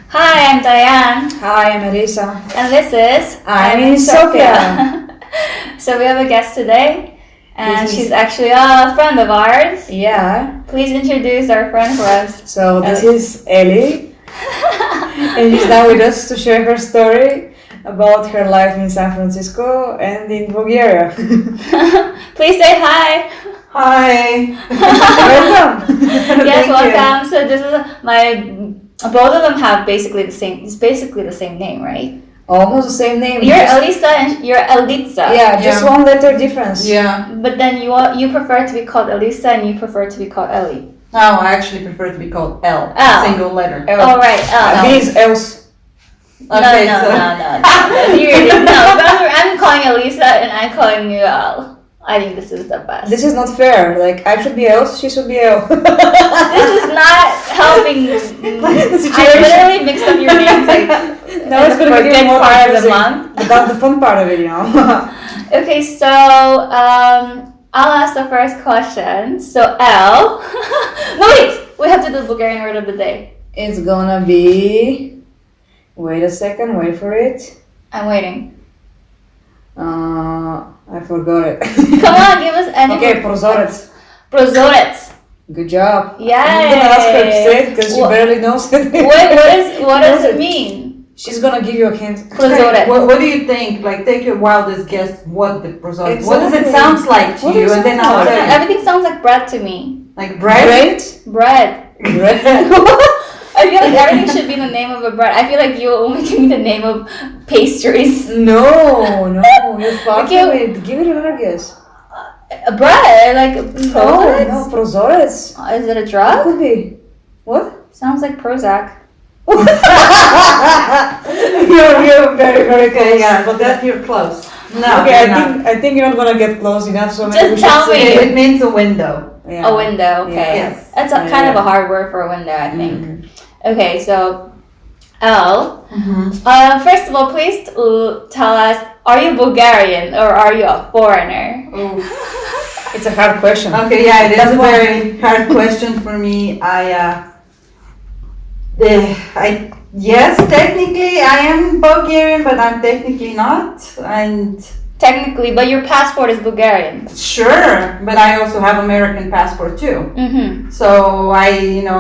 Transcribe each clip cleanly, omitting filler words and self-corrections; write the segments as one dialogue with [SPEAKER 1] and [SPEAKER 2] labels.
[SPEAKER 1] Hi, I'm Diane.
[SPEAKER 2] Hi, I'm Elitsa.
[SPEAKER 1] And this is
[SPEAKER 2] I'm Sofia.
[SPEAKER 1] So we have a guest today, and she's actually a friend of ours.
[SPEAKER 2] Yeah.
[SPEAKER 1] Please introduce our friend for us.
[SPEAKER 2] So this is Ellie, and she's now with us to share her story about her life in San Francisco and in Bulgaria.
[SPEAKER 1] Please say hi.
[SPEAKER 2] Hi. Welcome.
[SPEAKER 1] Yes, welcome. So this is both of them have basically the same. It's basically the same name, right?
[SPEAKER 2] Almost the same name.
[SPEAKER 1] You're Elisa and you're Elitsa.
[SPEAKER 2] Yeah, just one letter difference.
[SPEAKER 3] Yeah.
[SPEAKER 1] But then you prefer to be called Elisa and you prefer to be called Ellie.
[SPEAKER 3] No, I actually prefer to be called L.
[SPEAKER 1] L.
[SPEAKER 3] Single letter.
[SPEAKER 2] L.
[SPEAKER 1] Oh, right. L.
[SPEAKER 2] These L's.
[SPEAKER 3] Okay,
[SPEAKER 1] No. I'm calling Elisa and I'm calling you L. I think this is the best.
[SPEAKER 2] This is not fair. Like, I should be L, she should be L.
[SPEAKER 1] This is not helping. I literally mixed up your names like
[SPEAKER 2] No, it's gonna
[SPEAKER 1] for a
[SPEAKER 2] be
[SPEAKER 1] good
[SPEAKER 2] more
[SPEAKER 1] part of the
[SPEAKER 2] confusing.
[SPEAKER 1] month.
[SPEAKER 2] But that's the fun part of it, you know.
[SPEAKER 1] Okay, so I'll ask the first question. So L. No, wait. We have to do the Bulgarian word of the day.
[SPEAKER 2] It's gonna be. Wait a second, wait for it.
[SPEAKER 1] I'm waiting.
[SPEAKER 2] I forgot it.
[SPEAKER 1] Come on, give us any.
[SPEAKER 2] Okay, prozorec.
[SPEAKER 1] Prozorec.
[SPEAKER 2] Good job.
[SPEAKER 1] Yay.
[SPEAKER 2] I'm gonna ask her to say it because she barely knows it.
[SPEAKER 1] What does it mean?
[SPEAKER 2] She's gonna give you a hint.
[SPEAKER 1] Prozorec.
[SPEAKER 3] What do you think? Like, take your wildest guess. What the prozorec? What does it
[SPEAKER 2] Exactly.
[SPEAKER 3] sound like to
[SPEAKER 2] What
[SPEAKER 3] you?
[SPEAKER 2] does
[SPEAKER 3] And then
[SPEAKER 2] it
[SPEAKER 3] I'll
[SPEAKER 2] sound
[SPEAKER 3] tell you.
[SPEAKER 1] Everything sounds like bread to me.
[SPEAKER 3] Like bread.
[SPEAKER 1] Bread.
[SPEAKER 2] Bread.
[SPEAKER 1] I feel like everything should be the name of a bread. I feel like you only give me the name of pastries.
[SPEAKER 2] No, you're fucking
[SPEAKER 1] Okay.
[SPEAKER 2] with. Give it another guess.
[SPEAKER 1] A bread, like
[SPEAKER 2] No, prozorec.
[SPEAKER 1] Is it a
[SPEAKER 2] It
[SPEAKER 1] drug?
[SPEAKER 2] could be. What?
[SPEAKER 1] Sounds like Prozac.
[SPEAKER 2] You're very, very close.
[SPEAKER 3] Okay, yeah, but that you're close. No,
[SPEAKER 2] Okay,
[SPEAKER 3] you're not.
[SPEAKER 2] I think you're not gonna get close enough, so maybe
[SPEAKER 1] Just
[SPEAKER 2] we should
[SPEAKER 1] tell
[SPEAKER 2] say
[SPEAKER 1] me.
[SPEAKER 3] It means a window.
[SPEAKER 2] Yeah.
[SPEAKER 1] A window, okay.
[SPEAKER 3] Yes.
[SPEAKER 1] That's
[SPEAKER 2] Yeah,
[SPEAKER 1] kind of
[SPEAKER 2] yeah.
[SPEAKER 1] a hard word for a window, I think.
[SPEAKER 2] Mm.
[SPEAKER 1] Okay, so L.
[SPEAKER 3] Mm-hmm.
[SPEAKER 1] First of all, please tell us: are you Bulgarian or are you a foreigner?
[SPEAKER 2] It's a hard question.
[SPEAKER 3] Okay, yeah, it is
[SPEAKER 2] That's
[SPEAKER 3] a
[SPEAKER 2] why-
[SPEAKER 3] very hard question for me. Yes, technically I am Bulgarian, but I'm technically not. And
[SPEAKER 1] Technically, but your passport is Bulgarian.
[SPEAKER 3] sure, but I also have American passport too.
[SPEAKER 1] Mm-hmm.
[SPEAKER 3] So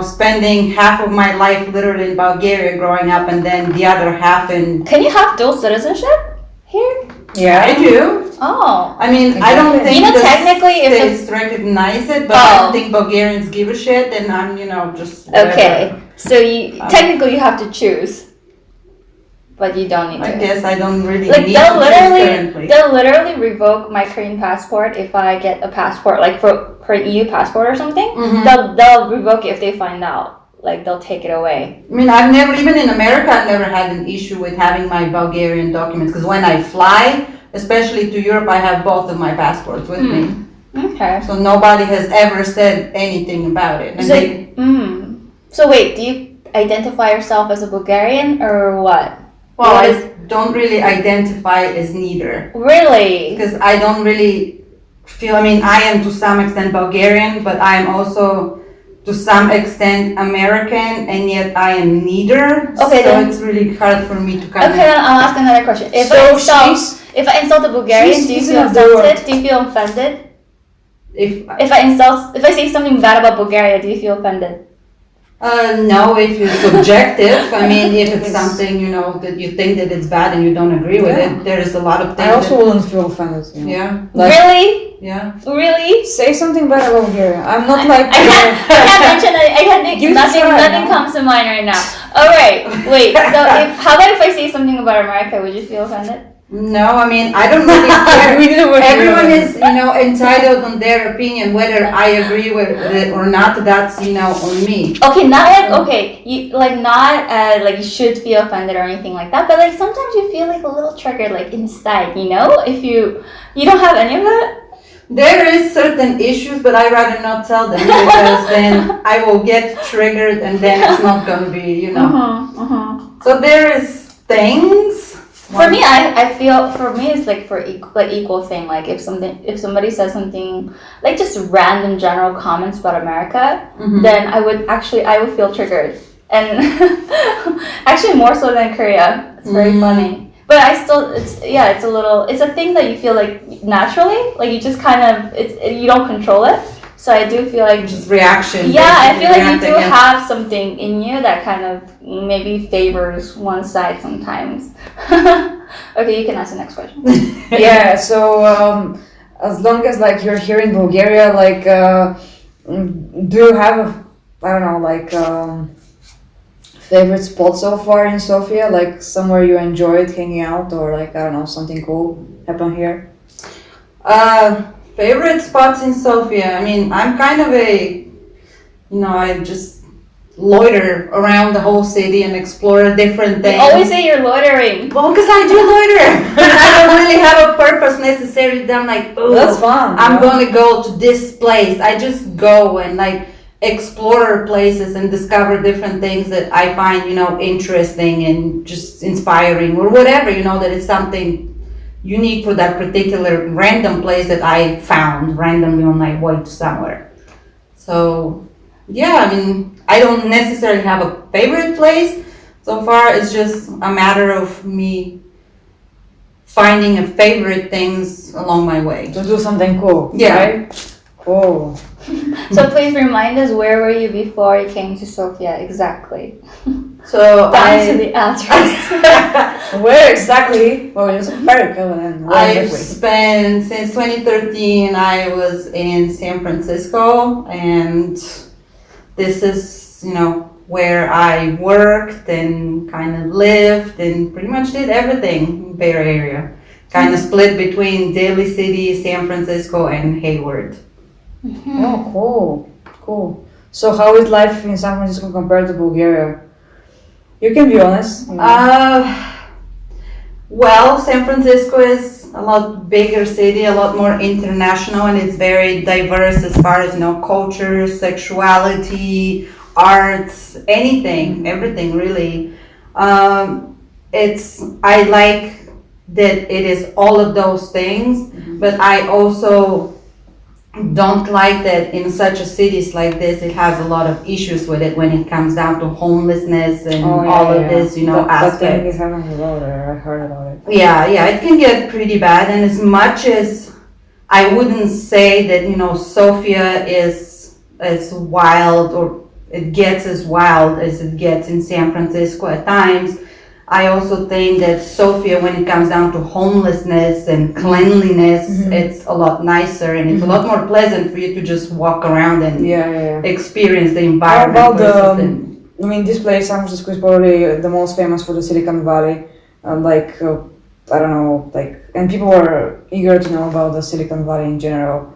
[SPEAKER 3] spending half of my life literally in Bulgaria growing up, and then the other half in.
[SPEAKER 1] Can you have dual citizenship here?
[SPEAKER 2] Yeah.
[SPEAKER 3] I do.
[SPEAKER 1] Oh.
[SPEAKER 3] I mean, I don't think
[SPEAKER 1] You know,
[SPEAKER 3] the
[SPEAKER 1] technically, if
[SPEAKER 3] states recognize it, but I don't think Bulgarians give a shit, and I'm, just whatever.
[SPEAKER 1] Okay, so technically you have to choose, but you don't need to.
[SPEAKER 3] I guess I don't really
[SPEAKER 1] Like
[SPEAKER 3] need to choose currently.
[SPEAKER 1] they'll literally revoke my Korean passport if I get a passport, like for an EU passport or something.
[SPEAKER 3] Mhm.
[SPEAKER 1] They'll revoke it if they find out. Like they'll take it away.
[SPEAKER 3] I mean, I've never, even in America, I've never had an issue with having my Bulgarian documents, because when I fly, especially to Europe, I have both of my passports with me.
[SPEAKER 1] Okay.
[SPEAKER 3] So nobody has ever said anything about it. And
[SPEAKER 1] So, so wait, do you identify yourself as a Bulgarian or what?
[SPEAKER 3] well,
[SPEAKER 1] what
[SPEAKER 3] I
[SPEAKER 1] is-
[SPEAKER 3] don't really identify as neither.
[SPEAKER 1] Really?
[SPEAKER 3] Because I don't really feel, I mean, I am to some extent Bulgarian, but I am also to some extent American, and yet I am neither.
[SPEAKER 1] Okay,
[SPEAKER 3] so
[SPEAKER 1] then-
[SPEAKER 3] it's really hard for me to kind
[SPEAKER 1] Okay, then I'll ask another question. If I insult a Bulgarian, do you
[SPEAKER 2] she's
[SPEAKER 1] feel
[SPEAKER 2] in a door.
[SPEAKER 1] insulted? Do you feel offended?
[SPEAKER 3] if
[SPEAKER 1] If I say something bad about Bulgaria, do you feel offended?
[SPEAKER 3] no, if it's subjective, I mean, if it's something that you think that it's bad and you don't agree with
[SPEAKER 2] Yeah.
[SPEAKER 3] it, there is a lot of things.
[SPEAKER 2] I also wouldn't feel offended. You know?
[SPEAKER 3] yeah,
[SPEAKER 2] Like,
[SPEAKER 1] Really?
[SPEAKER 3] yeah.
[SPEAKER 1] Really?
[SPEAKER 2] say something bad about Bulgaria. I'm not like.
[SPEAKER 1] I can't mention it.
[SPEAKER 2] Give it a
[SPEAKER 1] Nothing
[SPEAKER 2] try,
[SPEAKER 1] nothing
[SPEAKER 2] no?
[SPEAKER 1] comes to mind right now. Alright, wait. So how about if I say something about America, would you feel offended?
[SPEAKER 3] No, I mean, I don't really care.
[SPEAKER 2] We didn't work
[SPEAKER 3] Everyone
[SPEAKER 2] together.
[SPEAKER 3] is, entitled on their opinion, whether I agree with it or not. That's, on me.
[SPEAKER 1] Okay, not like you not like you should feel offended or anything like that, but like sometimes you feel like a little triggered like inside, if you don't have any of that?
[SPEAKER 3] There is certain issues, but I rather not tell them, because then I will get triggered, and then it's not gonna be, So there is things.
[SPEAKER 1] For me, I feel for me it's like equal thing. Like if somebody says something like just random general comments about America, then I would feel triggered. And Actually, more so than Korea. It's very funny. But I still, it's a thing that you feel like naturally, like you just kind of, you don't control it. So I do feel like
[SPEAKER 3] just reaction.
[SPEAKER 1] Yeah, I feel like you do have something in you that kind of maybe favors one side sometimes. Okay, you can ask the next question.
[SPEAKER 2] Yeah, so as long as like you're here in Bulgaria, like do you have I don't know, like favorite spot so far in Sofia, like somewhere you enjoyed hanging out, or like I don't know, something cool happened here?
[SPEAKER 3] Favorite spots in Sofia. I mean, I'm kind of I just loiter around the whole city and explore different things.
[SPEAKER 1] You always say you're loitering.
[SPEAKER 3] Well, because I do loiter. I don't really have a purpose necessarily that I'm like, oh,
[SPEAKER 2] that's fun.
[SPEAKER 3] I'm going to go to this place. I just go and like explore places and discover different things that I find, interesting and just inspiring or whatever, that it's something unique for that particular random place that I found randomly on my way to somewhere. So, yeah, I mean, I don't necessarily have a favorite place. So far, it's just a matter of me finding a favorite things along my way.
[SPEAKER 2] To do something cool,
[SPEAKER 3] yeah.
[SPEAKER 2] Right? Cool.
[SPEAKER 1] So please remind us, where were you before you came to Sofia exactly?
[SPEAKER 3] So
[SPEAKER 1] Down to the address.
[SPEAKER 2] Where exactly? Well, it's America and where
[SPEAKER 3] I've
[SPEAKER 2] exactly?
[SPEAKER 3] spent since 2013. I was in San Francisco, and this is where I worked and kind of lived and pretty much did everything in Bay Area. Kind of split between Daly City, San Francisco, and Hayward.
[SPEAKER 1] Mm-hmm.
[SPEAKER 2] Oh, cool. So how is life in San Francisco compared to Bulgaria? You can be honest.
[SPEAKER 3] Well, San Francisco is a lot bigger city, a lot more international, and it's very diverse as far as culture, sexuality, arts, anything, everything really. I like that it is all of those things, but I also don't like that in such a cities like this it has a lot of issues with it when it comes down to homelessness and of this aspects.
[SPEAKER 2] That thing is happening about it. I heard about it.
[SPEAKER 3] Yeah, it can get pretty bad, and as much as I wouldn't say that Sofia is as wild or it gets as wild as it gets in San Francisco at times, I also think that Sofia, when it comes down to homelessness and cleanliness, it's a lot nicer and it's a lot more pleasant for you to just walk around and experience the environment.
[SPEAKER 2] How about this place, San Francisco, is probably the most famous for the Silicon Valley. I don't know, and people are eager to know about the Silicon Valley in general.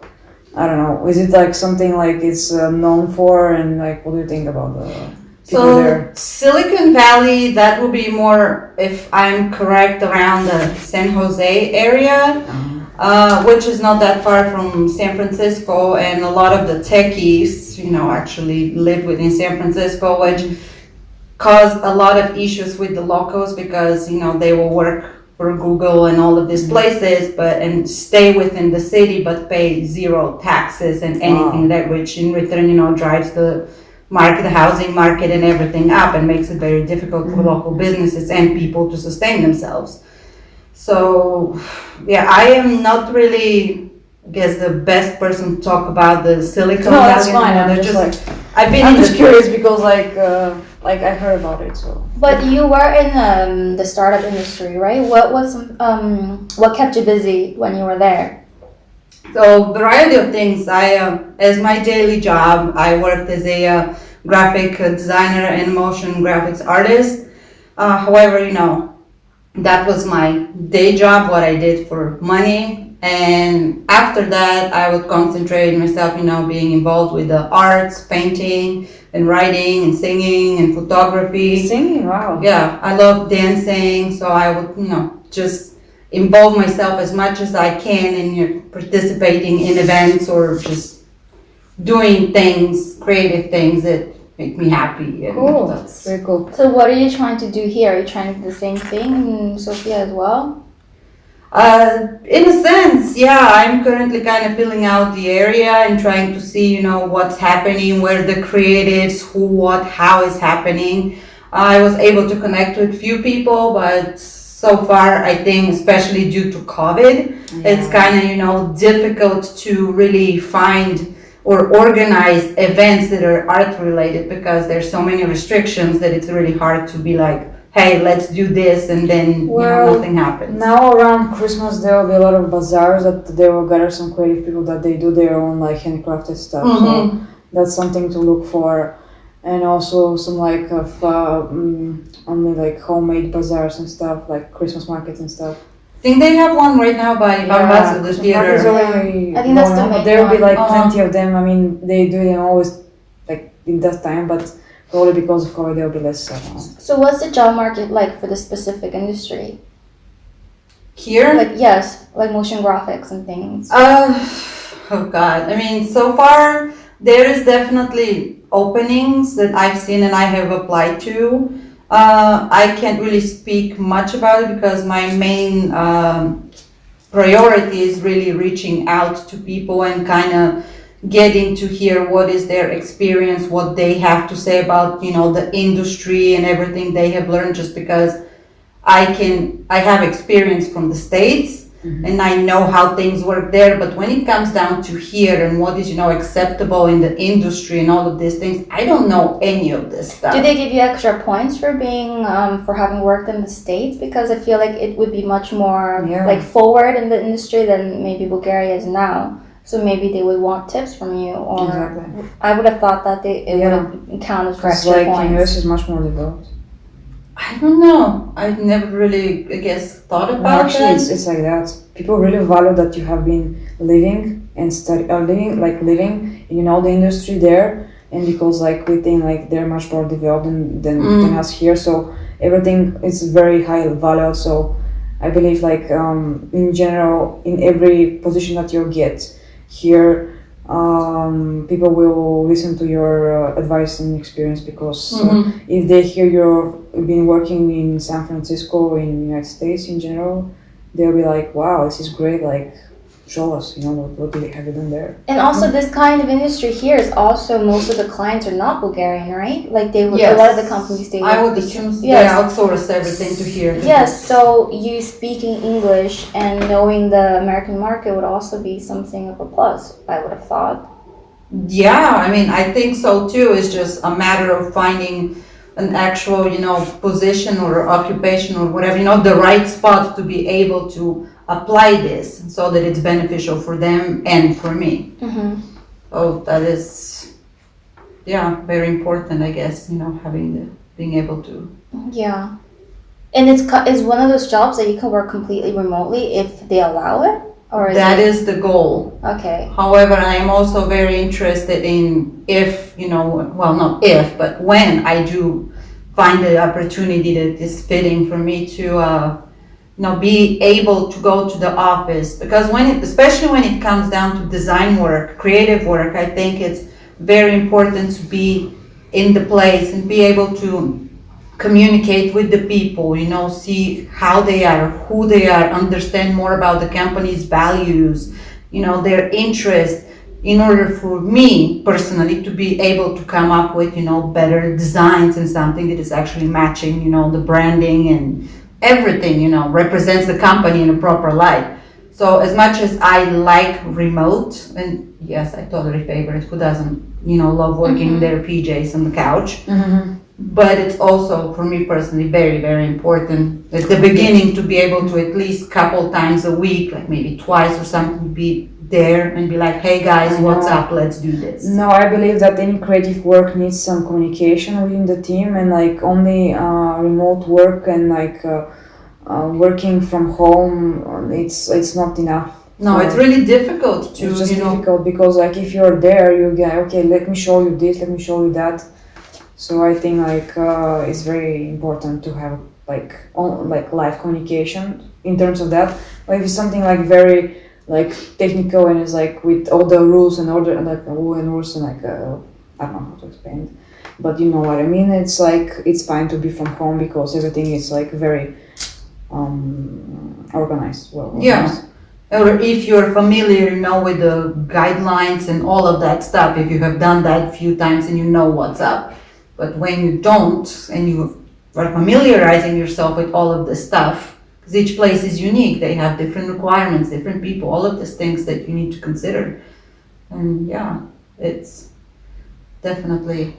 [SPEAKER 2] I don't know, is it like something like it's known for, and like, what do you think about the...
[SPEAKER 3] So Silicon Valley, that would be more, if I'm correct, around the San Jose area, which is not that far from San Francisco, and a lot of the techies, actually live within San Francisco, which caused a lot of issues with the locals because, they will work for Google and all of these places, and stay within the city, but pay zero taxes and anything that, which in return, drives the housing market and everything up and makes it very difficult for local businesses and people to sustain themselves. So, I am not really, I guess, the best person to talk about the Silicon Valley.
[SPEAKER 2] No, that's fine. I'm just curious because I heard about it. So.
[SPEAKER 1] But you were in the startup industry, right? What kept you busy when you were there?
[SPEAKER 3] So, variety of things. As my daily job, I worked as a graphic designer and motion graphics artist. However, that was my day job, what I did for money. And after that, I would concentrate myself, being involved with the arts, painting, and writing, and singing, and photography.
[SPEAKER 2] Singing, wow.
[SPEAKER 3] Yeah, I love dancing, so I would, just involve myself as much as I can in participating in events or just doing things, creative things that make me happy. And
[SPEAKER 2] cool. That's very cool.
[SPEAKER 1] So what are you trying to do here? Are you trying to do the same thing in Sofia as well?
[SPEAKER 3] In a sense, yeah. I'm currently kind of filling out the area and trying to see, what's happening, where the creatives, who, what, how is happening. I was able to connect with few people, but so far, I think, especially due to COVID, it's kind of, difficult to really find or organize events that are art related because there's so many restrictions that it's really hard to be like, hey, let's do this, and then nothing happens.
[SPEAKER 2] Now around Christmas there will be a lot of bazaars that they will gather some creative people that they do their own like handcrafted stuff. So that's something to look for, and also some like of only like homemade bazaars and stuff, like Christmas markets and stuff.
[SPEAKER 3] I think they have one right now by Bambas of the theater.
[SPEAKER 1] I think that's the main
[SPEAKER 2] there will be like
[SPEAKER 1] one.
[SPEAKER 2] plenty of them. I mean, they do them always like in that time, but probably because of COVID there will be less.
[SPEAKER 1] So what's the job market like for this specific industry?
[SPEAKER 3] Here?
[SPEAKER 1] Like, yes, like motion graphics and things.
[SPEAKER 3] Oh God. I mean, so far there is definitely openings that I've seen and I have applied to. I can't really speak much about it because my main priority is really reaching out to people and kind of getting to hear what is their experience, what they have to say about, the industry and everything they have learned, just because I have experience from the States and I know how things work there. But when it comes down to here and what is, acceptable in the industry and all of these things, I don't know any of this stuff.
[SPEAKER 1] Do they give you extra points for being, for having worked in the States? Because I feel like it would be much more like forward in the industry than maybe Bulgaria is now. So maybe they would want tips from you, or I would have thought that it would count as extra
[SPEAKER 2] like
[SPEAKER 1] points.
[SPEAKER 2] in US is much more developed.
[SPEAKER 3] I don't know. I've never really, I guess, thought about
[SPEAKER 2] actually,
[SPEAKER 3] that.
[SPEAKER 2] it's like that. People really value that you have been living and living the industry there, and because like we think like they're much more developed than us here, so everything is very high valued. So I believe like in general, in every position that you get here, people will listen to your advice and experience, because if they hear you've been working in San Francisco, in the United States in general, they'll be like, wow, this is great, like show us, what have you done there.
[SPEAKER 1] And also this kind of industry here is also, most of the clients are not Bulgarian, right? Like they would,
[SPEAKER 3] Yes.
[SPEAKER 1] a lot of the companies
[SPEAKER 3] I would assume they outsource everything to here.
[SPEAKER 1] Yes, so you speaking English and knowing the American market would also be something of a plus, I would have thought.
[SPEAKER 3] Yeah, I mean, I think so too. It's just a matter of finding an actual, position or occupation or whatever, the right spot to be able to apply this so that it's beneficial for them and for me. So that is, very important, I guess, being able to.
[SPEAKER 1] Yeah. And it's one of those jobs that you can work completely remotely if they allow it? Or
[SPEAKER 3] That is the goal.
[SPEAKER 1] Okay.
[SPEAKER 3] However, I am also very interested in not if, but when I do find the opportunity that is fitting for me to, be able to go to the office, because especially when it comes down to design work, creative work, I think it's very important to be in the place and be able to communicate with the people, see how they are, who they are, understand more about the company's values, their interest, in order for me personally to be able to come up with, better designs and something that is actually matching, the branding and everything, represents the company in a proper light. So as much as I like remote, and yes, I totally favor it, who doesn't, love working in their PJs on the couch. But it's also, for me personally, very, very important at the beginning to be able to at least couple times a week, like maybe twice or something, be there and be like, hey guys, what's up, let's do this.
[SPEAKER 2] No, I believe that any creative work needs some communication within the team, and like only remote work and like working from home, it's not enough.
[SPEAKER 3] No, it's really difficult to,
[SPEAKER 2] it's just difficult because like if you're there, you get, okay, let me show you this, let me show you that. So I think like it's very important to have like live communication in terms of that. But if it's something like very like technical and it's like with all the rules and order and like rules and like I don't know how to explain it, but you know what I mean. It's like it's fine to be from home because everything is like very organized.
[SPEAKER 3] Yeah. Or if you're familiar, with the guidelines and all of that stuff, if you have done that a few times and you know what's up. But when you don't and you or familiarizing yourself with all of this stuff. Because each place is unique. They have different requirements, different people, all of these things that you need to consider. And yeah, it's definitely,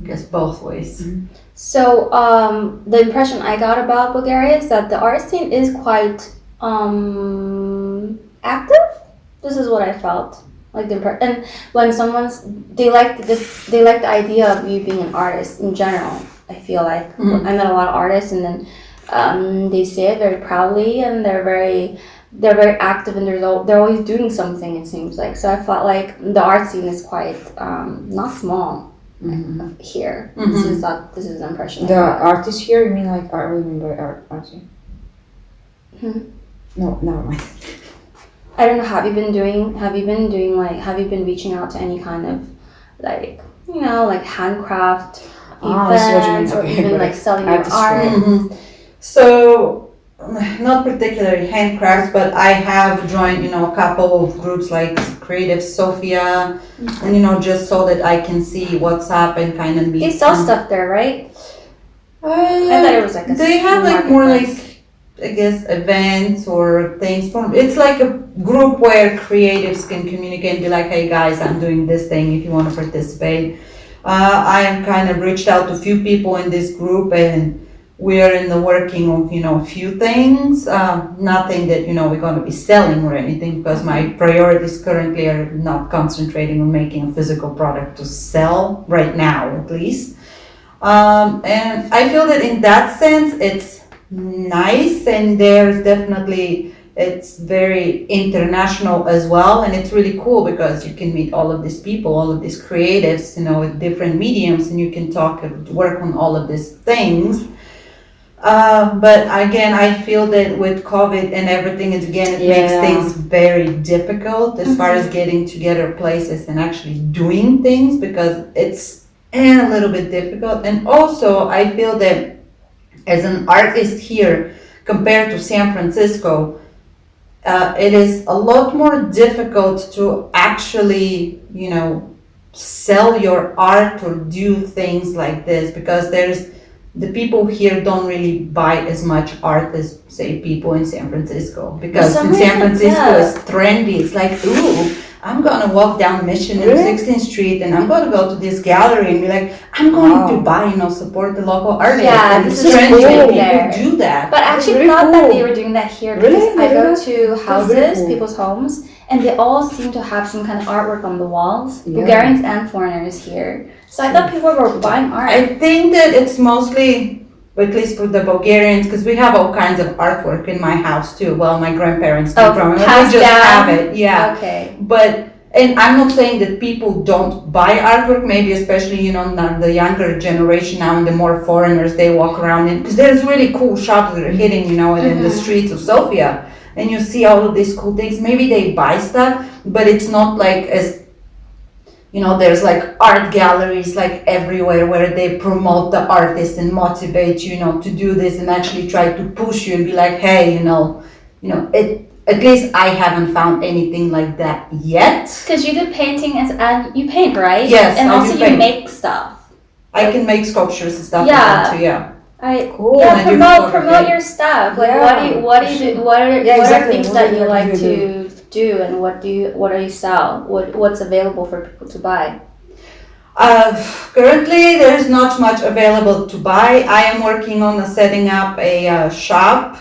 [SPEAKER 3] I guess, both ways.
[SPEAKER 2] Mm-hmm.
[SPEAKER 1] So the impression I got about Bulgaria is that the art scene is quite active. This is what I felt. Like and when they like the idea of you being an artist in general. I feel like I met a lot of artists, and then they say it very proudly, and they're very active, and they're always doing something. It seems like, so I felt like the art scene is quite not small here. This is the impression.
[SPEAKER 2] The artists here, you mean like art? What do you mean by artist? No, never mind.
[SPEAKER 1] I don't know. Have you been reaching out to any kind of like like handcraft events, or even like selling your art?
[SPEAKER 3] So not particularly handcrafts, but I have joined a couple of groups like Creative Sofia, and just so that I can see what's up and kind of meet.
[SPEAKER 1] They sell stuff there, right? I thought it was like
[SPEAKER 3] they have like more like, I guess, events or things. It's like a group where creatives can communicate and be like, hey guys, I'm doing this thing if you want to participate. I am kind of reached out to a few people in this group, and we are in the working of a few things. Nothing that we're going to be selling or anything, because my priorities currently are not concentrating on making a physical product to sell right now, at least. And I feel that in that sense it's nice, and there's definitely, it's very international as well, and it's really cool because you can meet all of these people, all of these creatives, with different mediums, and you can talk and work on all of these things. But again, I feel that with COVID and everything, it makes things very difficult as far as getting together places and actually doing things, because it's a little bit difficult. And also I feel that as an artist here compared to San Francisco, it is a lot more difficult to actually, sell your art or do things like this, because the people here don't really buy as much art as, say, people in San Francisco. Because in San Francisco it's trendy. It's like, ooh, I'm gonna walk down Mission and 16th Street, and I'm gonna go to this gallery and be like, I'm going to buy, support the local artists.
[SPEAKER 1] Yeah,
[SPEAKER 3] this
[SPEAKER 1] is
[SPEAKER 3] trendy.
[SPEAKER 1] cool
[SPEAKER 3] People
[SPEAKER 1] there.
[SPEAKER 3] do that.
[SPEAKER 1] But I actually thought that they were doing that here, because I go to houses, people's homes, and they all seem to have some kind of artwork on the walls. Bulgarians and foreigners here. So I thought people were buying art.
[SPEAKER 3] I think that it's mostly, at least for the Bulgarians, because we have all kinds of artwork in my house too. Well, my grandparents do from it. We just have it. Yeah.
[SPEAKER 1] Okay.
[SPEAKER 3] And I'm not saying that people don't buy artwork, maybe especially, the younger generation now, and the more foreigners they walk around in, because there's really cool shops that are hitting, in the streets of Sofia, and you see all of these cool things. Maybe they buy stuff, but it's not like as, there's like art galleries like everywhere where they promote the artists and motivate you, to do this, and actually try to push you and be like, hey, at least I haven't found anything like that yet.
[SPEAKER 1] Because you do painting and you paint, right?
[SPEAKER 3] Yes,
[SPEAKER 1] and
[SPEAKER 3] I
[SPEAKER 1] also
[SPEAKER 3] do
[SPEAKER 1] you
[SPEAKER 3] paint.
[SPEAKER 1] make stuff.
[SPEAKER 3] I can make sculptures and stuff like that too. Yeah.
[SPEAKER 1] Cool. Yeah, promote your stuff. Like, what are things that you like to do, and what do you sell? What's available for people to buy?
[SPEAKER 3] Currently, there's not much available to buy. I am working on setting up a shop.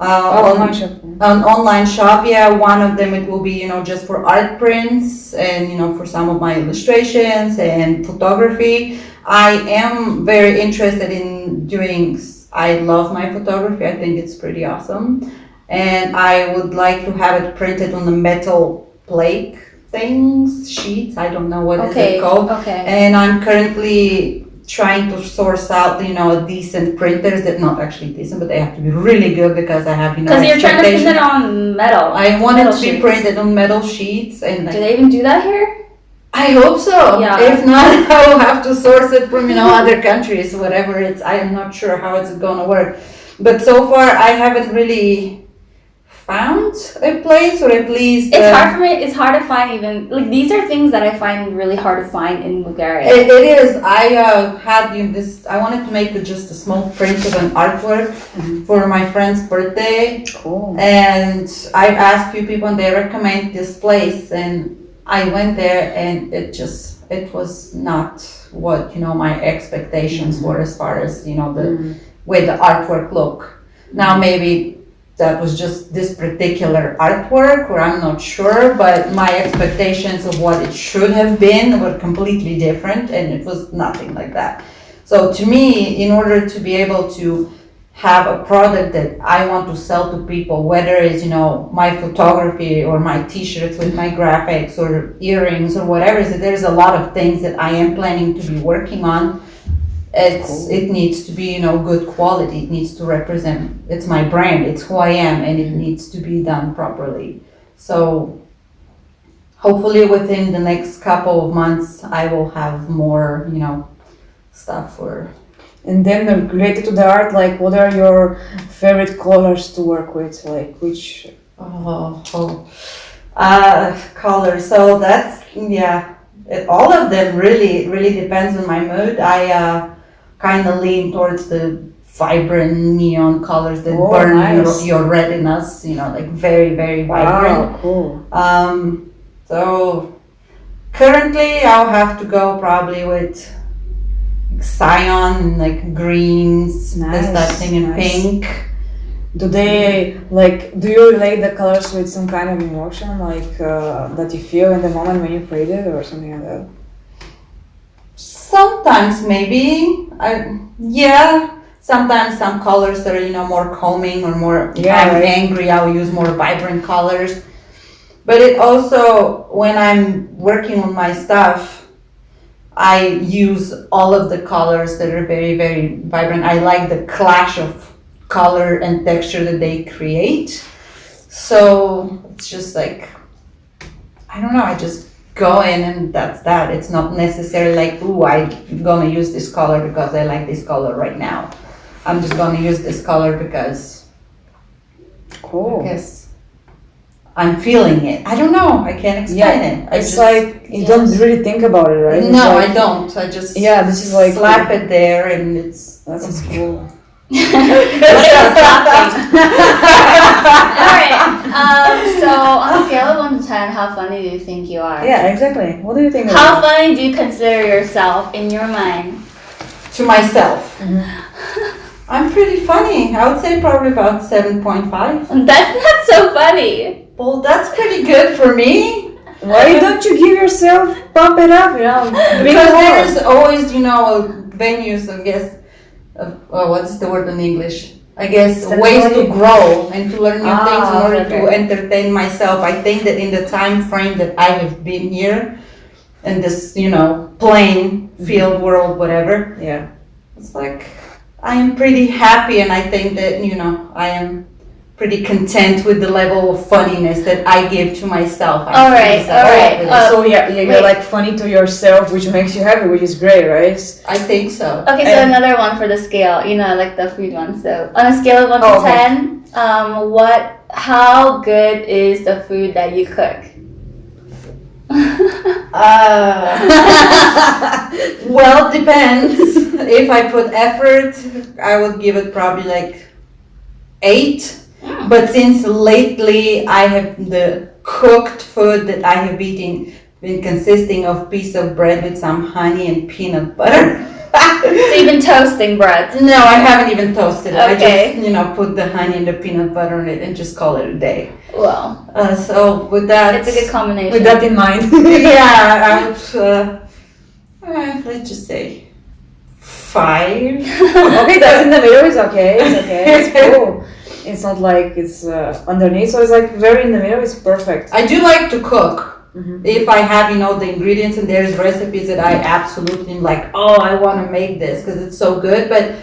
[SPEAKER 3] An online shop. Yeah, one of them, it will be just for art prints and for some of my illustrations and photography. I am very interested in doing. I love my photography. I think it's pretty awesome, and I would like to have it printed on the metal plate sheets. I don't know what is it called.
[SPEAKER 1] Okay.
[SPEAKER 3] And I'm currently trying to source out, decent printers that not actually decent, but they have to be really good, because I have,
[SPEAKER 1] because you're trying to print it on metal.
[SPEAKER 3] I want it to be printed on metal sheets, and
[SPEAKER 1] do they even do that here?
[SPEAKER 3] I hope so.
[SPEAKER 1] Yeah.
[SPEAKER 3] If not, I will have to source it from other countries, whatever I am not sure how it's gonna work. But so far, I haven't really found a place, or at least
[SPEAKER 1] It's hard for me. It's hard to find even like these are things that I find really hard to find in Bulgaria.
[SPEAKER 3] It is. I had this. I wanted to make just a small print of an artwork for my friend's birthday.
[SPEAKER 2] Cool.
[SPEAKER 3] And I've asked few people, and they recommend this place. And I went there, and it was not what my expectations were as far as the way the artwork look. Now maybe that was just this particular artwork, or I'm not sure, but my expectations of what it should have been were completely different, and it was nothing like that. So to me, in order to be able to have a product that I want to sell to people, whether it's my photography or my t-shirts with my graphics or earrings or whatever, so there's a lot of things that I am planning to be working on. It needs to be good quality. It needs to represent, it's my brand, it's who I am, and it needs to be done properly. So hopefully within the next couple of months I will have more stuff for.
[SPEAKER 2] And then related to the art, like what are your favorite colors to work with? Like which
[SPEAKER 3] colors. So that's all of them really depends on my mood. I kind of lean towards the vibrant neon colors that burn
[SPEAKER 2] nice.
[SPEAKER 3] your retinas, like very, very vibrant.
[SPEAKER 2] Wow, cool.
[SPEAKER 3] So currently I'll have to go probably with cyan, like greens, this that thing, and pink.
[SPEAKER 2] Do you relate the colors with some kind of emotion, like that you feel in the moment when you create it, or something like that?
[SPEAKER 3] Sometimes maybe, sometimes some colors are, more calming or more, if I'm angry, I'll use more vibrant colors. But it also, when I'm working on my stuff, I use all of the colors that are very, very vibrant. I like the clash of color and texture that they create. So it's just like, I don't know, I just go in and that's that. It's not necessarily like, ooh, I'm gonna use this color because I like this color right now. I'm just gonna use this color because I'm feeling it. I don't know. I can't explain it.
[SPEAKER 2] It's like you don't really think about it, right?
[SPEAKER 3] No,
[SPEAKER 2] like,
[SPEAKER 3] I don't. I just
[SPEAKER 2] this is like
[SPEAKER 3] slap it there, and it's
[SPEAKER 2] cool.
[SPEAKER 1] Alright, so on a scale of 1 to 10, how funny do you think you are?
[SPEAKER 2] Yeah, exactly. What do you think?
[SPEAKER 1] How funny do you consider yourself in your mind?
[SPEAKER 3] To myself. I'm pretty funny. I would say probably about 7.5.
[SPEAKER 1] That's not so funny.
[SPEAKER 3] Well, that's pretty good for me.
[SPEAKER 2] Why don't you give yourself pump it up?
[SPEAKER 3] Because there's always, venues, I guess. What's the word in English? I guess ways to grow and to learn new things in order to entertain myself. I think that in the time frame that I have been here, in this, plain field world, whatever.
[SPEAKER 2] Yeah.
[SPEAKER 3] It's like I am pretty happy, and I think that I am pretty content with the level of funniness that I give to myself.
[SPEAKER 1] All right.
[SPEAKER 2] So you're like funny to yourself, which makes you happy, which is great, right?
[SPEAKER 3] I think so.
[SPEAKER 1] Okay, so another one for the scale, like the food one. So on a scale of 1 to 10, how good is the food that you cook?
[SPEAKER 3] Well, depends. If I put effort, I would give it probably like 8. But since lately I have the cooked food that I have eaten been consisting of piece of bread with some honey and peanut butter.
[SPEAKER 1] So you've been toasting bread?
[SPEAKER 3] No, I haven't even toasted it.
[SPEAKER 1] Okay.
[SPEAKER 3] I just, put the honey and the peanut butter on it and just call it a day.
[SPEAKER 1] Well.
[SPEAKER 3] So with that...
[SPEAKER 1] It's a good combination.
[SPEAKER 2] With that in mind.
[SPEAKER 3] Yeah, I would, let's just say 5.
[SPEAKER 2] Okay, that's in the middle. It's okay. It's cool. It's not like it's underneath, so it's like very in the middle. It's perfect.
[SPEAKER 3] I do like to cook. If I have, the ingredients and there's recipes that I absolutely like, I want to make this because it's so good. But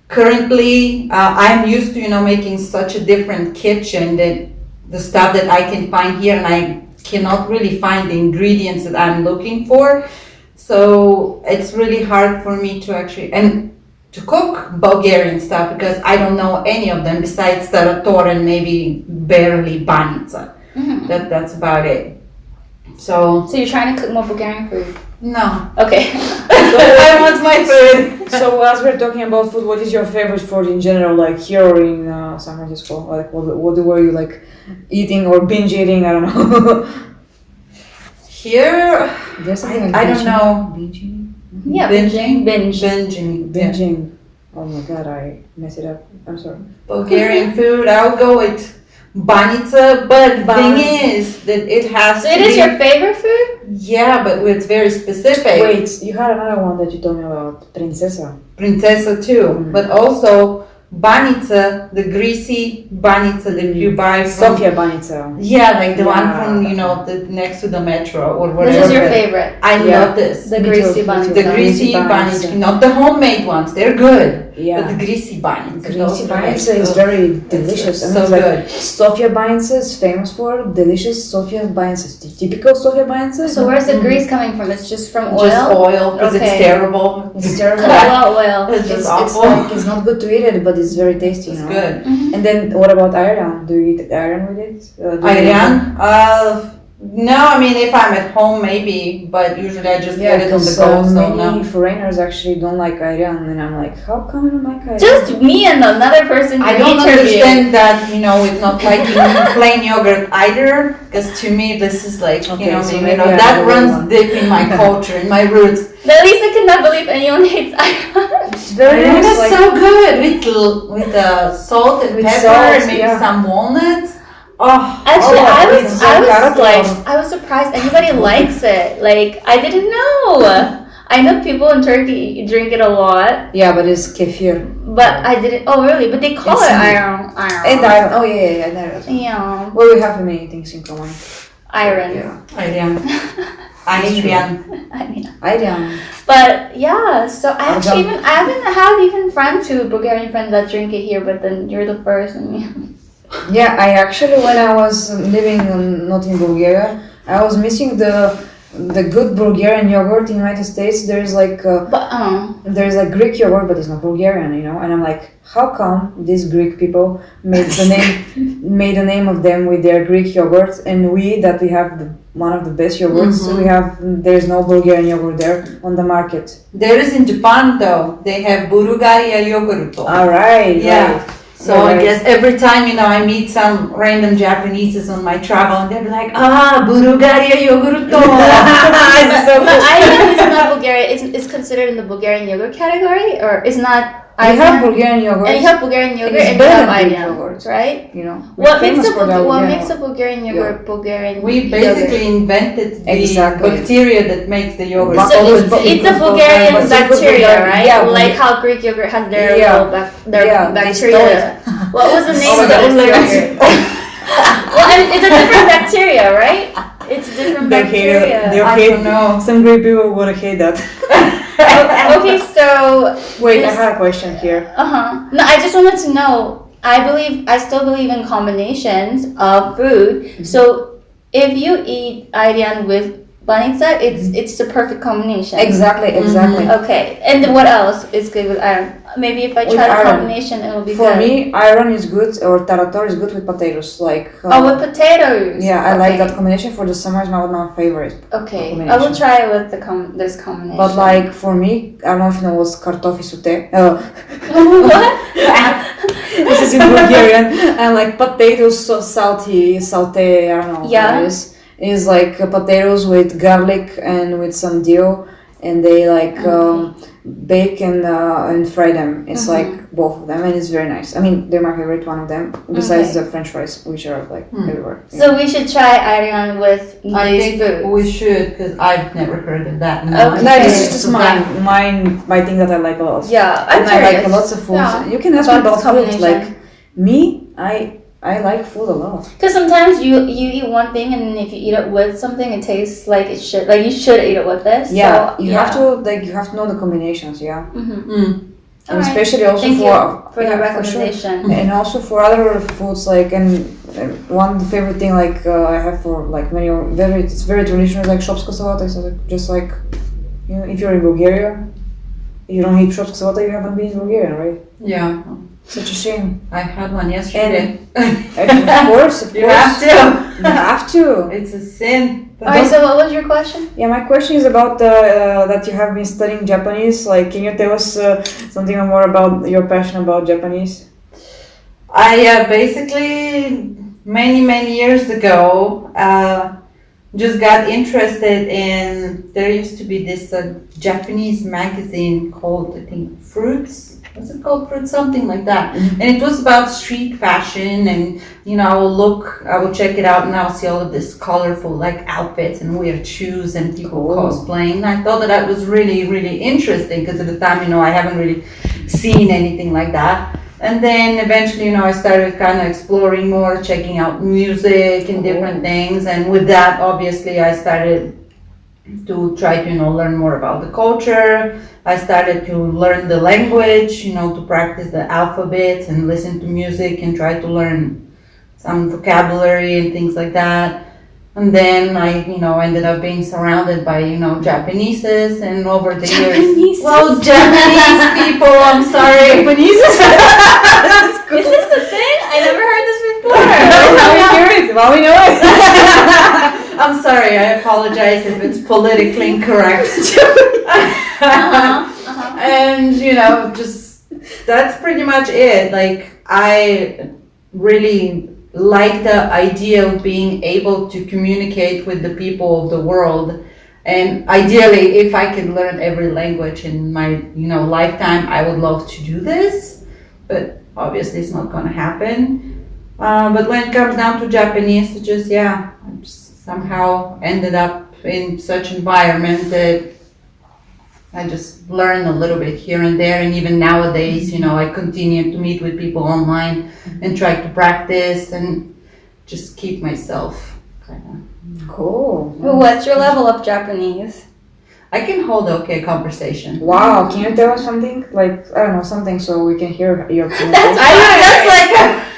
[SPEAKER 3] currently, I'm used to, making such a different kitchen that the stuff that I can find here, and I cannot really find the ingredients that I'm looking for. So it's really hard for me to actually, and to cook Bulgarian stuff because I don't know any of them besides tarator and maybe barely banica.
[SPEAKER 1] Mm-hmm.
[SPEAKER 3] That's about it. So
[SPEAKER 1] you're trying to cook more Bulgarian food?
[SPEAKER 3] no.
[SPEAKER 1] Okay.
[SPEAKER 3] I want my food.
[SPEAKER 2] So as we're talking about food, what is your favorite food in general, like here or in San Francisco? Like what were you like eating or binge eating? I don't know.
[SPEAKER 3] Here,
[SPEAKER 2] There's something
[SPEAKER 3] I don't know.
[SPEAKER 2] Binging?
[SPEAKER 1] Yeah,
[SPEAKER 3] Binging.
[SPEAKER 1] binging.
[SPEAKER 2] Binging. Oh my god, I messed it up. I'm sorry.
[SPEAKER 3] Bulgarian food, I'll go with banica, but the thing is that it has
[SPEAKER 1] So
[SPEAKER 3] to
[SPEAKER 1] it is
[SPEAKER 3] be,
[SPEAKER 1] your favorite food?
[SPEAKER 3] yeah, but it's very specific.
[SPEAKER 2] Wait, you had another one that you told me about, Princesa.
[SPEAKER 3] Princesa too, but also banica, the greasy banica that you buy from
[SPEAKER 2] Sofia Banica.
[SPEAKER 3] yeah, like the one
[SPEAKER 2] Yeah.
[SPEAKER 3] from the next to the metro or
[SPEAKER 1] This
[SPEAKER 3] whatever.
[SPEAKER 1] is your favorite.
[SPEAKER 3] I
[SPEAKER 2] Yeah.
[SPEAKER 3] love this.
[SPEAKER 1] The
[SPEAKER 2] Me
[SPEAKER 1] greasy
[SPEAKER 2] too,
[SPEAKER 1] buns.
[SPEAKER 2] me
[SPEAKER 3] The
[SPEAKER 2] too.
[SPEAKER 3] greasy
[SPEAKER 2] Greasy
[SPEAKER 3] banica,
[SPEAKER 2] banica.
[SPEAKER 3] not the homemade ones. They're good.
[SPEAKER 2] Yeah.
[SPEAKER 3] But the greasy banica.
[SPEAKER 2] Greasy
[SPEAKER 3] those are like,
[SPEAKER 2] Banica is
[SPEAKER 3] ugh,
[SPEAKER 2] very
[SPEAKER 3] it's
[SPEAKER 2] delicious. I mean,
[SPEAKER 3] so
[SPEAKER 2] it's like
[SPEAKER 3] good.
[SPEAKER 2] Sofia Banica is famous for delicious Sofia Banica. Typical Sofia Banica.
[SPEAKER 1] So where's the grease coming from? It's just from oil?
[SPEAKER 3] Just oil because
[SPEAKER 1] Okay.
[SPEAKER 3] it's terrible.
[SPEAKER 2] It's terrible.
[SPEAKER 1] Canola oil.
[SPEAKER 3] It's just
[SPEAKER 2] It's
[SPEAKER 3] awful.
[SPEAKER 2] like it's not good to eat it, but it's very tasty.
[SPEAKER 3] It's
[SPEAKER 2] you know?
[SPEAKER 3] good.
[SPEAKER 2] And then what about ayran? Do you eat ayran with it? Do you
[SPEAKER 3] Ayran? No, I mean if I'm at home maybe, but usually I just
[SPEAKER 2] Yeah,
[SPEAKER 3] get it on the
[SPEAKER 2] because
[SPEAKER 3] go. So
[SPEAKER 2] many
[SPEAKER 3] no.
[SPEAKER 2] foreigners actually don't like ayran, and I'm like, how come you don't like ayran?
[SPEAKER 1] Just me and another person
[SPEAKER 3] I
[SPEAKER 1] in
[SPEAKER 3] don't
[SPEAKER 1] interview.
[SPEAKER 3] understand that, with not liking plain yogurt either, because to me this is like,
[SPEAKER 2] Okay, so
[SPEAKER 3] maybe,
[SPEAKER 2] maybe I'm
[SPEAKER 3] that
[SPEAKER 2] the
[SPEAKER 3] runs
[SPEAKER 2] one.
[SPEAKER 3] deep in my culture, in my roots.
[SPEAKER 1] But at least I cannot believe anyone hates iron.
[SPEAKER 2] It's very
[SPEAKER 3] Ayran
[SPEAKER 2] nice.
[SPEAKER 3] is
[SPEAKER 2] Like,
[SPEAKER 3] so good with salt and
[SPEAKER 2] With
[SPEAKER 3] pepper
[SPEAKER 2] salt,
[SPEAKER 3] and maybe
[SPEAKER 2] yeah.
[SPEAKER 3] some walnuts. Oh,
[SPEAKER 1] Actually,
[SPEAKER 2] Oh,
[SPEAKER 1] I
[SPEAKER 2] it's
[SPEAKER 1] was
[SPEAKER 2] so caramel.
[SPEAKER 1] I was surprised anybody likes it. Like I didn't know. I know people in Turkey drink it a lot,
[SPEAKER 2] yeah, but it's kefir.
[SPEAKER 1] but I didn't. Oh, really? But they call
[SPEAKER 2] It's
[SPEAKER 1] it
[SPEAKER 2] sweet.
[SPEAKER 1] iron.
[SPEAKER 2] And ayran. Oh yeah, there is.
[SPEAKER 1] Yeah,
[SPEAKER 2] Well, we have many things in common.
[SPEAKER 1] iron.
[SPEAKER 2] Yeah.
[SPEAKER 3] Ayran. Ayran.
[SPEAKER 1] I mean,
[SPEAKER 2] Ayran.
[SPEAKER 1] but yeah. So I actually
[SPEAKER 2] Arjam.
[SPEAKER 1] I haven't had even friends who Bulgarian friends that drink it here, but then you're the first. And
[SPEAKER 2] Yeah, I actually, when I was living not in Bulgaria, I was missing the good Bulgarian yogurt in the United States. There's like Greek yogurt, but it's not Bulgarian, And I'm like, how come these Greek people made the name of them with their Greek yogurt, and we have one of the best yogurts. There's no Bulgarian yogurt there on the market.
[SPEAKER 3] There is in Japan though. They have Bulgaria yogurt.
[SPEAKER 2] All right.
[SPEAKER 3] Yeah.
[SPEAKER 2] Right.
[SPEAKER 3] So I guess every time, I meet some random Japaneses on my travel and they'll be like, Bulgaria yogurt.
[SPEAKER 2] It's so
[SPEAKER 1] but
[SPEAKER 2] cool.
[SPEAKER 1] Ayran is not Bulgarian. It's considered in the Bulgarian yogurt category, or it's not.
[SPEAKER 2] We have
[SPEAKER 1] Ayran?
[SPEAKER 2] Bulgarian yogurt.
[SPEAKER 1] And you have Bulgarian yogurt
[SPEAKER 2] it's
[SPEAKER 1] and you
[SPEAKER 2] better
[SPEAKER 1] have
[SPEAKER 2] than Greek
[SPEAKER 1] Ayran,
[SPEAKER 2] yogurt.
[SPEAKER 1] right?
[SPEAKER 2] We're
[SPEAKER 1] What
[SPEAKER 2] famous for the
[SPEAKER 1] what
[SPEAKER 2] Bulgarian
[SPEAKER 1] makes a Bulgarian yogurt Bulgarian
[SPEAKER 3] We basically invented the
[SPEAKER 2] Exactly.
[SPEAKER 3] bacteria that makes the yogurt.
[SPEAKER 1] So
[SPEAKER 2] But
[SPEAKER 1] it's a
[SPEAKER 2] it's
[SPEAKER 1] Bulgarian
[SPEAKER 2] Bulgarian, but it's a
[SPEAKER 1] bacteria,
[SPEAKER 2] Bulgarian,
[SPEAKER 1] right?
[SPEAKER 2] yeah,
[SPEAKER 1] Like how Greek yogurt has their
[SPEAKER 2] Yeah.
[SPEAKER 1] little their
[SPEAKER 2] Yeah, they
[SPEAKER 1] bacteria. What was the name of
[SPEAKER 2] Oh,
[SPEAKER 1] this
[SPEAKER 2] my God.
[SPEAKER 1] yogurt? Well, and it's a different bacteria, right? It's a different bacteria.
[SPEAKER 3] I don't know.
[SPEAKER 2] Some Greek people would hate that.
[SPEAKER 1] Okay, so
[SPEAKER 2] Wait, I
[SPEAKER 1] this-
[SPEAKER 2] have a question here.
[SPEAKER 1] No, I just wanted to know. I still believe in combinations of food. So if you eat ayran with banica, it's the perfect combination.
[SPEAKER 2] Exactly.
[SPEAKER 1] Okay, and then what else is good with ayran? Maybe if I
[SPEAKER 2] With
[SPEAKER 1] try the
[SPEAKER 2] ayran.
[SPEAKER 1] combination, it will be
[SPEAKER 2] For
[SPEAKER 1] good.
[SPEAKER 2] me, ayran is good, or tarator is good with potatoes. Like
[SPEAKER 1] with potatoes.
[SPEAKER 2] yeah, I like
[SPEAKER 1] Okay.
[SPEAKER 2] that combination. For the summer, is my favorite.
[SPEAKER 1] Okay, I
[SPEAKER 2] combination.
[SPEAKER 1] will try it with this combination.
[SPEAKER 2] But like for me, I don't know if you know what's kartofi sute.
[SPEAKER 1] What?
[SPEAKER 2] This is in Bulgarian, and like potatoes, so salty, saute. I don't know.
[SPEAKER 1] Yeah.
[SPEAKER 2] What it is. It's like potatoes with garlic and with some dill, and they like bake and fry them. It's like both of them, and it's very nice. I mean, they're my favorite one of them, besides the French fries, which are like everywhere.
[SPEAKER 1] So we should try ayran with
[SPEAKER 3] I
[SPEAKER 1] these
[SPEAKER 3] think
[SPEAKER 1] foods.
[SPEAKER 3] we should, because I've never heard of that.
[SPEAKER 1] Okay.
[SPEAKER 2] No, this is just
[SPEAKER 3] So
[SPEAKER 2] my thing that I like a lot.
[SPEAKER 1] Yeah,
[SPEAKER 2] And I like
[SPEAKER 1] curious.
[SPEAKER 2] lots of foods.
[SPEAKER 1] Yeah.
[SPEAKER 2] You can ask me
[SPEAKER 1] About
[SPEAKER 2] about
[SPEAKER 1] this
[SPEAKER 2] food.
[SPEAKER 1] combination.
[SPEAKER 2] Like me, I like food a lot.
[SPEAKER 1] Because sometimes you eat one thing and if you eat it with something, it tastes like it should. Like you should eat it with this.
[SPEAKER 2] Yeah,
[SPEAKER 1] So,
[SPEAKER 2] you have to know the combinations. Yeah, and
[SPEAKER 1] Alright.
[SPEAKER 2] especially also
[SPEAKER 1] Thank
[SPEAKER 2] for
[SPEAKER 1] you for the
[SPEAKER 2] sure.
[SPEAKER 1] recommendation.
[SPEAKER 2] And also for other foods like and one favorite thing like I have for like many it's very traditional like shopska salata. So just like if you're in Bulgaria, you don't eat shopskasota, you haven't been in Bulgaria, right?
[SPEAKER 3] Yeah,
[SPEAKER 2] Such a shame.
[SPEAKER 3] I had one yesterday.
[SPEAKER 2] Of course.
[SPEAKER 3] You have to.
[SPEAKER 2] You have to.
[SPEAKER 3] It's a sin.
[SPEAKER 1] Alright, so what was your question?
[SPEAKER 2] Yeah, my question is about that you have been studying Japanese. Like, can you tell us something more about your passion about Japanese?
[SPEAKER 3] I basically many years ago just got interested in. There used to be this Japanese magazine called, I think, Fruits. What's it called? Fruit, something like that. And it was about street fashion, and I will check it out, and I'll see all of this colorful like outfits and weird shoes and people cosplaying. And I thought that was really interesting because at the time, I haven't really seen anything like that. And then eventually, I started kind of exploring more, checking out music and different things. And with that, obviously, I started to try to, learn more about the culture. I started to learn the language, to practice the alphabet and listen to music and try to learn some vocabulary and things like that. And then I, ended up being surrounded by, Japaneses, and over the years. Well, Japanese people, I'm sorry.
[SPEAKER 1] Japanese? Is this a thing? I never heard this before.
[SPEAKER 2] Now we hear it. Well, we know it.
[SPEAKER 3] I'm sorry, I apologize if it's politically incorrect. And, just that's pretty much it. Like, I really like the idea of being able to communicate with the people of the world. And ideally, if I could learn every language in my, lifetime, I would love to do this. But obviously, it's not going to happen. But when it comes down to Japanese, it just, I just somehow ended up in such environment that I just learned a little bit here and there. And even nowadays, I continue to meet with people online and try to practice and just keep myself kind of.
[SPEAKER 2] Cool.
[SPEAKER 1] What's your level of Japanese?
[SPEAKER 3] I can hold conversation.
[SPEAKER 2] Wow, can you tell us something? Like, I don't know, something so we can hear your pronunciation.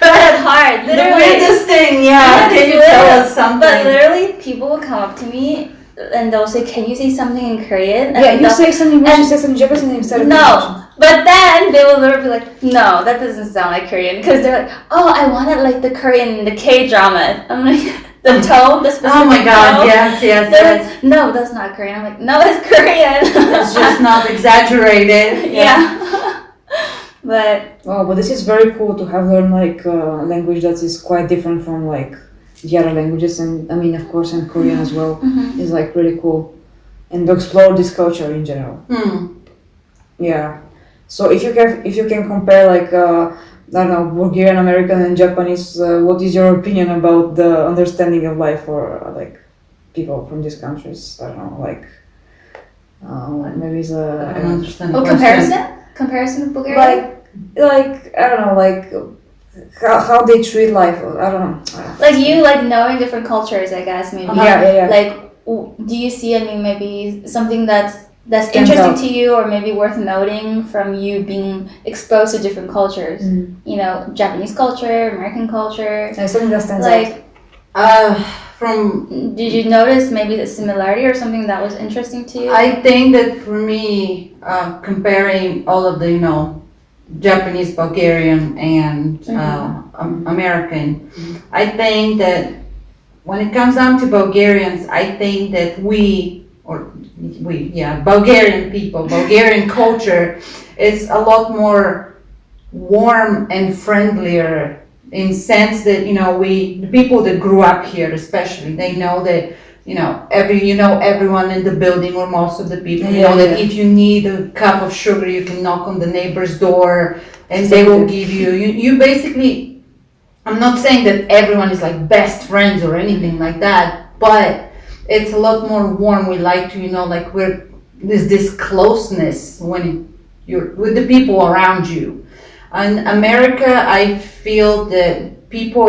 [SPEAKER 1] That's hard. Literally.
[SPEAKER 3] The weirdest thing, yeah. Can you tell us something?
[SPEAKER 1] But literally, people will come up to me and they'll say, "Can you say something in Korean?" And
[SPEAKER 2] you say something English, you say something Japanese instead of
[SPEAKER 1] No. But then they will literally be like, "No, that doesn't sound like Korean." Because they're like, "Oh, I wanted like the Korean, the K-drama." I'm like, the tone, the specific
[SPEAKER 3] Oh my god,
[SPEAKER 1] tone.
[SPEAKER 3] yes.
[SPEAKER 1] Like, no, that's not Korean. I'm like, no, it's Korean.
[SPEAKER 3] It's just not exaggerated.
[SPEAKER 1] Yeah. But
[SPEAKER 2] but this is very cool to have learned like language that is quite different from like the other languages, and I mean, of course, and Korean as well is like really cool, and to explore this culture in general. Yeah. So if you can compare like I don't know, Bulgarian, American, and Japanese, what is your opinion about the understanding of life for like people from these countries? I don't know, like maybe it's
[SPEAKER 3] I don't understand the
[SPEAKER 1] comparison? Comparison with Bulgaria?
[SPEAKER 2] like I don't know, like how they treat life. I don't know.
[SPEAKER 1] Like you like knowing different cultures, I guess maybe.
[SPEAKER 2] Yeah.
[SPEAKER 1] Like, do you see any maybe something that's
[SPEAKER 2] Stands
[SPEAKER 1] interesting
[SPEAKER 2] out
[SPEAKER 1] to you, or maybe worth noting from you being exposed to different cultures? Japanese culture, American culture.
[SPEAKER 2] Something that stands
[SPEAKER 1] like,
[SPEAKER 3] from
[SPEAKER 1] did you notice maybe the similarity or something that was interesting to you?
[SPEAKER 3] I think that for me, comparing all of the Japanese, Bulgarian, and American, I think that when it comes down to Bulgarians, I think that Bulgarian people, Bulgarian culture is a lot more warm and friendlier in sense that, the people that grew up here especially, they know that, everyone in the building or most of the people, that if you need a cup of sugar, you can knock on the neighbor's door and they will give you basically, I'm not saying that everyone is like best friends or anything like that, but it's a lot more warm. We like to, like there's this closeness when you're with the people around you. In America, I feel that people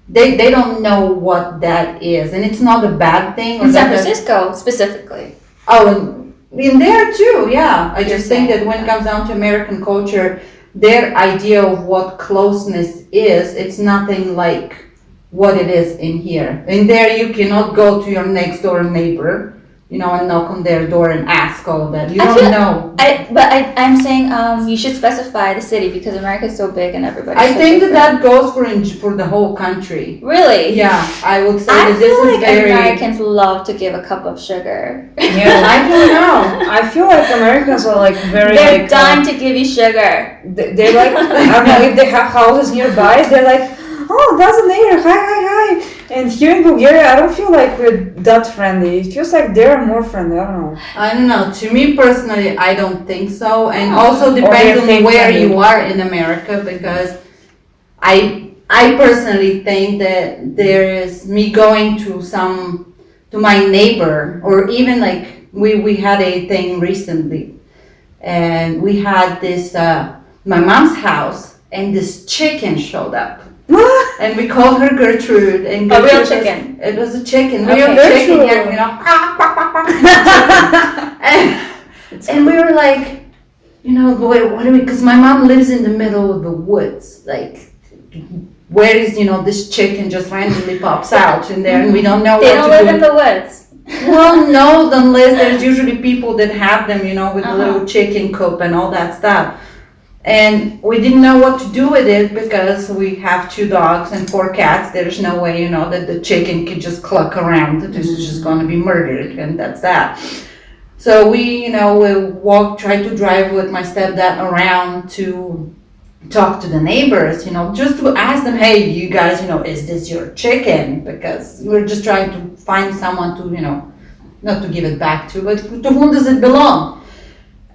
[SPEAKER 3] they don't know what that is, and it's not a bad thing.
[SPEAKER 1] In San Francisco, specifically.
[SPEAKER 3] Oh, and in there too, yeah. I just think that when it comes down to American culture, their idea of what closeness is, it's nothing like what it is in here. In there, you cannot go to your next door neighbor and knock on their door and ask all that. You
[SPEAKER 1] I
[SPEAKER 3] don't
[SPEAKER 1] feel-
[SPEAKER 3] know.
[SPEAKER 1] I'm saying you should specify the city because America is so big and everybody.
[SPEAKER 3] I think that goes for the whole country.
[SPEAKER 1] Really.
[SPEAKER 3] Yeah, I would say
[SPEAKER 1] I
[SPEAKER 3] that
[SPEAKER 1] feel
[SPEAKER 3] this is
[SPEAKER 1] like
[SPEAKER 3] very.
[SPEAKER 1] Americans love to give a cup of sugar.
[SPEAKER 2] Yeah,
[SPEAKER 3] I don't know.
[SPEAKER 2] I feel like Americans are like very
[SPEAKER 1] They're
[SPEAKER 2] like
[SPEAKER 1] dying to give you sugar.
[SPEAKER 2] they're like I don't know if they have houses nearby. They're like, oh, that's a neighbor. Hi. And here in Bulgaria, I don't feel like we're that friendly. It feels like they're more friendly. I don't know.
[SPEAKER 3] I don't know. To me personally, I don't think so, and
[SPEAKER 1] Oh.
[SPEAKER 3] also
[SPEAKER 2] Or
[SPEAKER 3] depends
[SPEAKER 2] they
[SPEAKER 3] on where
[SPEAKER 2] think
[SPEAKER 3] you are in America. Because I personally think that there is me going to my neighbor, or even like we had a thing recently, and we had this my mom's house, and this chicken showed up. And we called her Gertrude. And
[SPEAKER 1] A real
[SPEAKER 3] Gertrude
[SPEAKER 1] chicken.
[SPEAKER 3] It was a chicken.
[SPEAKER 1] Okay.
[SPEAKER 3] Real chicken,
[SPEAKER 2] Gertrude.
[SPEAKER 3] and we were like, what do we, because my mom lives in the middle of the woods. Like, where is, this chicken just randomly pops out in there and we don't know
[SPEAKER 1] They
[SPEAKER 3] what
[SPEAKER 1] don't
[SPEAKER 3] to
[SPEAKER 1] live
[SPEAKER 3] do.
[SPEAKER 1] in the woods.
[SPEAKER 3] Well, no, unless there's usually people that have them, with a
[SPEAKER 1] Uh-huh.
[SPEAKER 3] little chicken coop and all that stuff. And we didn't know what to do with it because we have 2 dogs and 4 cats. There's no way, that the chicken could just cluck around. This is just going to be murdered, and that's that. So we tried to drive with my stepdad around to talk to the neighbors, just to ask them, hey, you guys, is this your chicken? Because we're just trying to find someone to, not to give it back to, but to whom does it belong?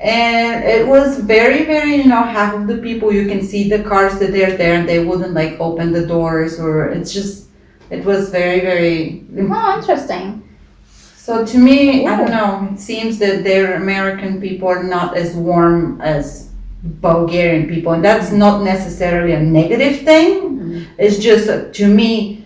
[SPEAKER 3] And it was very, very, half of the people, you can see the cars that they're there and they wouldn't like open the doors, or it was very, very.
[SPEAKER 1] Oh, interesting.
[SPEAKER 3] So to me, I don't know, it seems that their American people are not as warm as Bulgarian people, and that's not necessarily a negative thing. It's just, to me,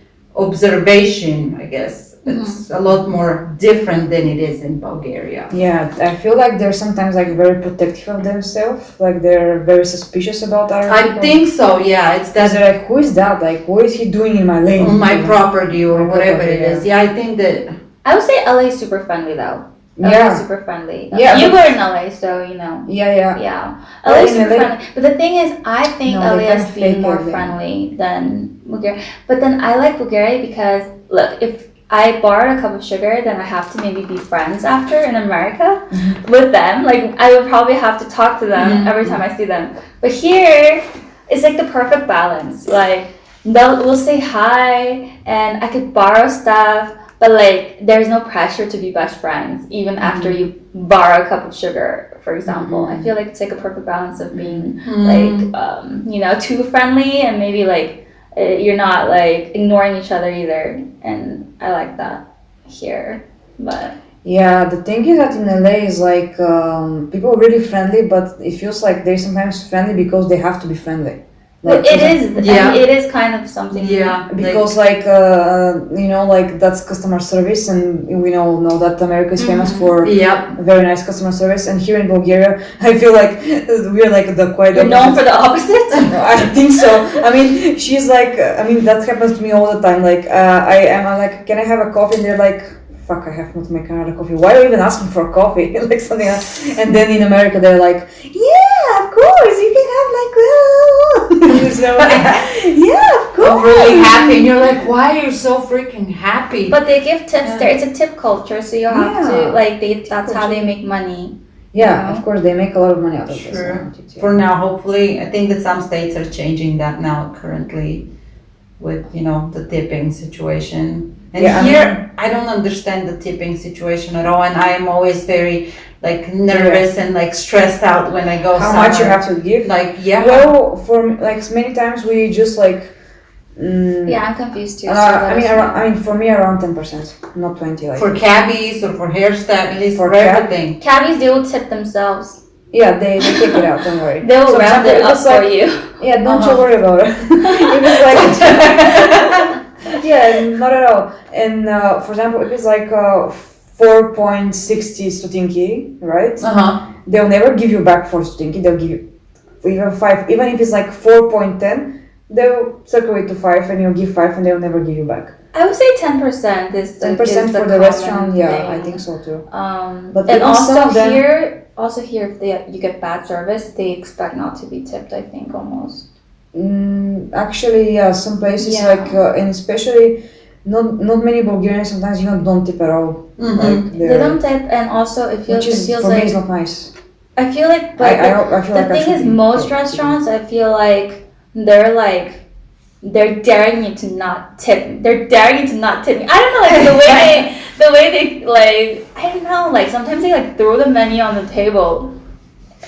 [SPEAKER 3] observation, I guess. It's a lot more different than it is in Bulgaria.
[SPEAKER 2] Yeah, I feel like they're sometimes like very protective of themselves. Like they're very suspicious about other people.
[SPEAKER 3] I think so, yeah. It's
[SPEAKER 2] Because
[SPEAKER 3] that
[SPEAKER 2] they're like, who is that? Like, what is he doing in my lane?
[SPEAKER 3] on my property or
[SPEAKER 2] My
[SPEAKER 3] whatever
[SPEAKER 2] property,
[SPEAKER 3] it is. Yeah, I think that.
[SPEAKER 1] I would say LA is super friendly though. LA
[SPEAKER 2] Yeah.
[SPEAKER 1] is super friendly.
[SPEAKER 2] Yeah,
[SPEAKER 1] You
[SPEAKER 2] but-
[SPEAKER 1] were in LA, so you know.
[SPEAKER 2] Yeah.
[SPEAKER 1] Yeah.
[SPEAKER 2] Well,
[SPEAKER 1] LA is
[SPEAKER 2] in
[SPEAKER 1] super
[SPEAKER 2] LA
[SPEAKER 1] friendly. But the thing is, I think
[SPEAKER 2] No,
[SPEAKER 1] LA
[SPEAKER 2] they
[SPEAKER 1] is
[SPEAKER 2] can't
[SPEAKER 1] being
[SPEAKER 2] fake
[SPEAKER 1] more
[SPEAKER 2] it, yeah.
[SPEAKER 1] friendly than Bulgaria. But then I like Bulgaria because, look, if I borrowed a cup of sugar, then I have to maybe be friends after in America with them. Like, I would probably have to talk to them every time I see them. But here, it's like the perfect balance. Like, we'll say hi, and I could borrow stuff, but like, there's no pressure to be best friends, even after you borrow a cup of sugar, for example. I feel like it's like a perfect balance of being like, too friendly and maybe like, you're not like ignoring each other either, and I like that here. But
[SPEAKER 2] Yeah, the thing is that in LA is like people are really friendly, but it feels like they're sometimes friendly because they have to be friendly. Like,
[SPEAKER 1] it is,
[SPEAKER 3] Yeah.
[SPEAKER 1] it is kind of something.
[SPEAKER 3] Yeah.
[SPEAKER 2] because like that's customer service, and we know that America is famous for
[SPEAKER 3] Yep.
[SPEAKER 2] very nice customer service, and here in Bulgaria I feel like we're like the quite
[SPEAKER 1] You're known for the opposite.
[SPEAKER 2] I think so. I mean, she's like, that happens to me all the time. Like, I'm like, can I have a coffee? And they're like, fuck, I have not made another coffee. Why are you even asking for a coffee? Like something else. And then in America, they're like, yeah, of course, you can have like, so, yeah, of course.
[SPEAKER 3] I'm really happy, and you're like, why are you so freaking happy?
[SPEAKER 1] But they give tips there. It's a tip culture, so you have
[SPEAKER 2] Yeah.
[SPEAKER 1] to like that's how they make money.
[SPEAKER 2] Yeah, of course, they make a lot of money out of this.
[SPEAKER 3] Sure. For now, hopefully, I think that some states are changing that now currently with, the tipping situation. And
[SPEAKER 2] Yeah,
[SPEAKER 3] here, I don't understand the tipping situation at all, and I am always very, like, nervous and, like, stressed out when I go
[SPEAKER 2] How
[SPEAKER 3] somewhere.
[SPEAKER 2] much you have to give?
[SPEAKER 3] Like, yeah.
[SPEAKER 2] Well, for like many times we just like.
[SPEAKER 1] Yeah, I'm confused too.
[SPEAKER 2] I mean, for me, around 10%, not 20. Like
[SPEAKER 3] For cabbies or for hairstylists, for
[SPEAKER 2] cab-
[SPEAKER 3] everything.
[SPEAKER 1] cabbies, they will tip themselves.
[SPEAKER 2] yeah, they take it out. Don't worry.
[SPEAKER 1] They will
[SPEAKER 2] So
[SPEAKER 1] round it
[SPEAKER 2] example,
[SPEAKER 1] up
[SPEAKER 2] it's
[SPEAKER 1] for
[SPEAKER 2] like-
[SPEAKER 1] you.
[SPEAKER 2] Yeah, don't you worry about it. If it's like, yeah, not at all. And for example, if it's like 4.60 stotinki, right?
[SPEAKER 3] Uh-huh.
[SPEAKER 2] They'll never give you back 4 stotinki. They'll give you even 5. Even if it's like 4.10, they'll circle it to 5 and you'll give 5 and they'll never give you back.
[SPEAKER 1] I would say 10% is
[SPEAKER 2] 10% for the
[SPEAKER 1] common
[SPEAKER 2] restaurant, yeah,
[SPEAKER 1] thing.
[SPEAKER 2] I think so too.
[SPEAKER 1] But and
[SPEAKER 2] even some
[SPEAKER 1] also
[SPEAKER 2] of them-
[SPEAKER 1] here, if you get bad service, they expect not to be tipped. I think almost.
[SPEAKER 2] Actually, yeah, some places
[SPEAKER 1] Yeah.
[SPEAKER 2] like, and especially not many Bulgarians sometimes don't tip at all. Like
[SPEAKER 1] They don't tip, and also it feels
[SPEAKER 2] which is
[SPEAKER 1] it feels
[SPEAKER 2] for me
[SPEAKER 1] like
[SPEAKER 2] is not nice.
[SPEAKER 1] I feel like, but
[SPEAKER 2] I feel
[SPEAKER 1] the
[SPEAKER 2] like I
[SPEAKER 1] thing
[SPEAKER 2] should
[SPEAKER 1] is,
[SPEAKER 2] be
[SPEAKER 1] most
[SPEAKER 2] paid.
[SPEAKER 1] restaurants, I feel they're daring you to not tip. They're daring you to not tip. I don't know, like the way they like, I don't know, like sometimes they like throw the menu on the table,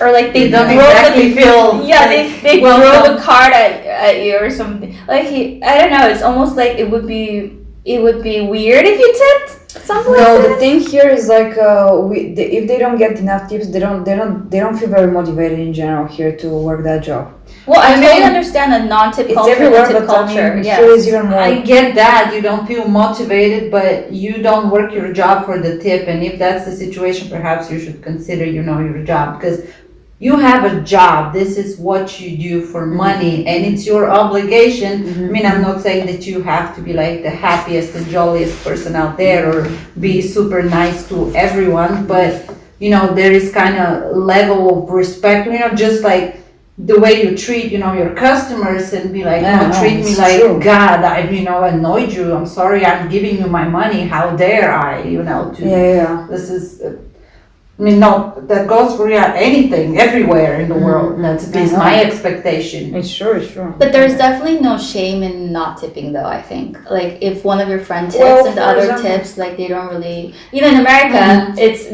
[SPEAKER 1] or like they
[SPEAKER 3] don't
[SPEAKER 1] throw
[SPEAKER 3] exactly feel
[SPEAKER 1] yeah,
[SPEAKER 3] like
[SPEAKER 1] they
[SPEAKER 3] welcome.
[SPEAKER 1] throw the card at you or something. Like I don't know. It's almost like it would be weird if you tipped. Something
[SPEAKER 2] No,
[SPEAKER 1] like
[SPEAKER 2] the
[SPEAKER 1] that.
[SPEAKER 2] thing here is like if they don't get enough tips, they don't feel very motivated in general here to work that job.
[SPEAKER 1] Well, I
[SPEAKER 3] I
[SPEAKER 1] totally
[SPEAKER 3] mean,
[SPEAKER 1] understand the non-tip
[SPEAKER 2] It's
[SPEAKER 1] culture,
[SPEAKER 2] everywhere,
[SPEAKER 1] the tip
[SPEAKER 2] but I
[SPEAKER 1] culture.
[SPEAKER 2] mean,
[SPEAKER 1] Yes.
[SPEAKER 2] here is even more.
[SPEAKER 3] I get that you don't feel motivated, but you don't work your job for the tip. And if that's the situation, perhaps you should consider, your job, because you have a job. This is what you do for money, and it's your obligation. I mean, I'm not saying that you have to be like the happiest and jolliest person out there or be super nice to everyone, but there is kind of level of respect. Just like the way you treat, your customers, and be like, treat me
[SPEAKER 2] it's
[SPEAKER 3] like
[SPEAKER 2] true.
[SPEAKER 3] God. I've, annoyed you. I'm sorry. I'm giving you my money. How dare I? To
[SPEAKER 2] Yeah.
[SPEAKER 3] this is. No, that goes for anything, everywhere in the world. That's at least my expectation.
[SPEAKER 2] It's true.
[SPEAKER 1] But there's definitely no shame in not tipping, though. I think, like, if one of your friends tips
[SPEAKER 2] Well,
[SPEAKER 1] and the
[SPEAKER 2] for
[SPEAKER 1] other
[SPEAKER 2] example-
[SPEAKER 1] tips, like, they don't really. In America,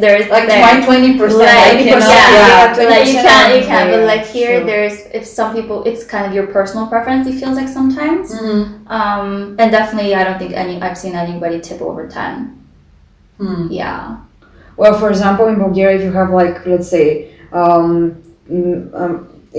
[SPEAKER 1] there's
[SPEAKER 3] Like
[SPEAKER 1] there.
[SPEAKER 3] my 20%,
[SPEAKER 1] Like,
[SPEAKER 3] I cannot.
[SPEAKER 1] yeah,
[SPEAKER 2] yeah,
[SPEAKER 1] like you
[SPEAKER 2] 20%
[SPEAKER 1] can, but
[SPEAKER 2] yeah,
[SPEAKER 1] like here,
[SPEAKER 2] sure.
[SPEAKER 1] there's if some people, it's kind of your personal preference. It feels like sometimes, and definitely, I don't think I've seen anybody tip over 10. Yeah.
[SPEAKER 2] Well, for example, in Bulgaria, if you have like, let's say,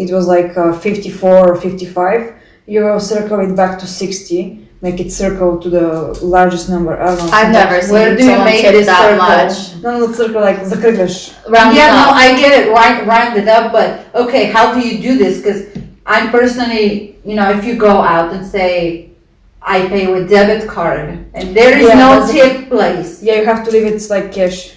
[SPEAKER 2] it was like 54 or 55, you will circle it back to 60, make it circle to the largest number. I don't know.
[SPEAKER 1] I've never seen
[SPEAKER 3] Where do you
[SPEAKER 1] someone
[SPEAKER 3] make
[SPEAKER 1] tip
[SPEAKER 3] this
[SPEAKER 1] that
[SPEAKER 3] circle?
[SPEAKER 1] much.
[SPEAKER 2] No, circle like zakrygash.
[SPEAKER 1] Round it
[SPEAKER 3] Yeah, no,
[SPEAKER 1] up.
[SPEAKER 3] I get it. Round it up, but okay, how do you do this? Because I'm personally, if you go out and say, I pay with debit card, and there is
[SPEAKER 2] Yeah,
[SPEAKER 3] no
[SPEAKER 2] but
[SPEAKER 3] tip place.
[SPEAKER 2] Yeah, you have to leave it like cash.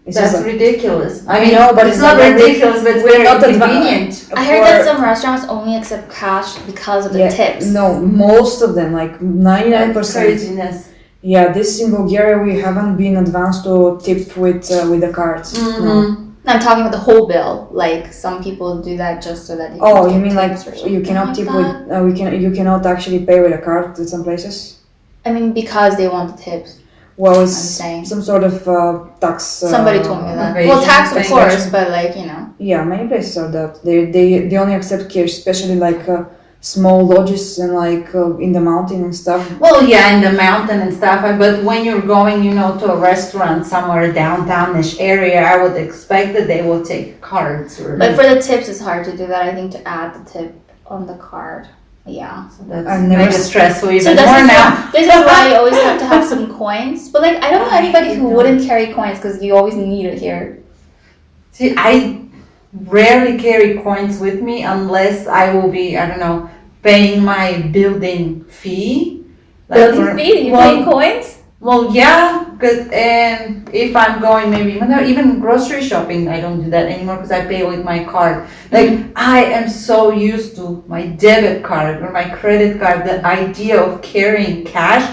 [SPEAKER 3] That's ridiculous.
[SPEAKER 2] I know, but
[SPEAKER 3] it's not ridiculous, but it's
[SPEAKER 2] we're
[SPEAKER 3] very
[SPEAKER 2] not
[SPEAKER 3] inconvenient.
[SPEAKER 1] I heard that some restaurants only accept cash because of the tips.
[SPEAKER 2] No, most of them, like 99%.
[SPEAKER 3] That's craziness.
[SPEAKER 2] Yeah, this in Bulgaria we haven't been advanced to tip with the cards. No.
[SPEAKER 1] I'm talking about the whole bill. Like some people do that just so that they can
[SPEAKER 2] Oh,
[SPEAKER 1] get
[SPEAKER 2] you mean like
[SPEAKER 1] tips or something
[SPEAKER 2] you cannot
[SPEAKER 1] like
[SPEAKER 2] tip
[SPEAKER 1] that?
[SPEAKER 2] with you cannot actually pay with a card at some places?
[SPEAKER 1] I mean, because they want the tips.
[SPEAKER 2] Well, it's
[SPEAKER 1] saying.
[SPEAKER 2] some sort of tax.
[SPEAKER 1] Somebody told me that.
[SPEAKER 3] evasion
[SPEAKER 1] Well, tax of
[SPEAKER 3] thing.
[SPEAKER 1] course, but like
[SPEAKER 2] Yeah, many places are that. They only accept cash, especially like small lodges and like in the mountain and stuff.
[SPEAKER 3] Well, yeah, in the mountain and stuff. But when you're going, to a restaurant somewhere downtownish area, I would expect that they will take cards.
[SPEAKER 1] But for the tips, it's hard to do that. I think to add the tip on the card. Yeah.
[SPEAKER 3] So that's
[SPEAKER 2] I've never
[SPEAKER 3] make it stressful even
[SPEAKER 1] So this
[SPEAKER 3] more
[SPEAKER 1] is
[SPEAKER 3] now.
[SPEAKER 1] This is why you always have to have some coins. But like, I don't know anybody who wouldn't carry coins because you always need it here.
[SPEAKER 3] See, I rarely carry coins with me unless I will be, I don't know, paying my building fee.
[SPEAKER 1] Building fee? You paying coins?
[SPEAKER 3] Well, yeah, and if I'm going maybe even grocery shopping, I don't do that anymore because I pay with my card. Like I am so used to my debit card or my credit card. The idea of carrying cash,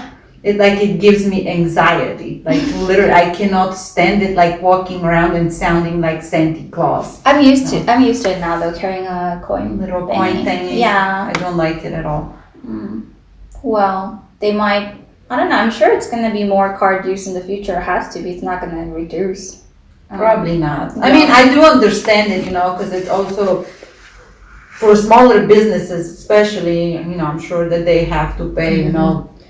[SPEAKER 3] it gives me anxiety. Like literally, I cannot stand it. Like walking around and sounding like Santa Claus.
[SPEAKER 1] I'm used to it now though, carrying a coin.
[SPEAKER 3] Little coin thingy.
[SPEAKER 1] Yeah.
[SPEAKER 3] I don't like it at all.
[SPEAKER 1] Well, they might. I don't know. I'm sure it's going to be more card use in the future. It has to be. It's not going to reduce.
[SPEAKER 3] Probably not. I mean, I do understand it, because it's also for smaller businesses, especially, I'm sure that they have to pay,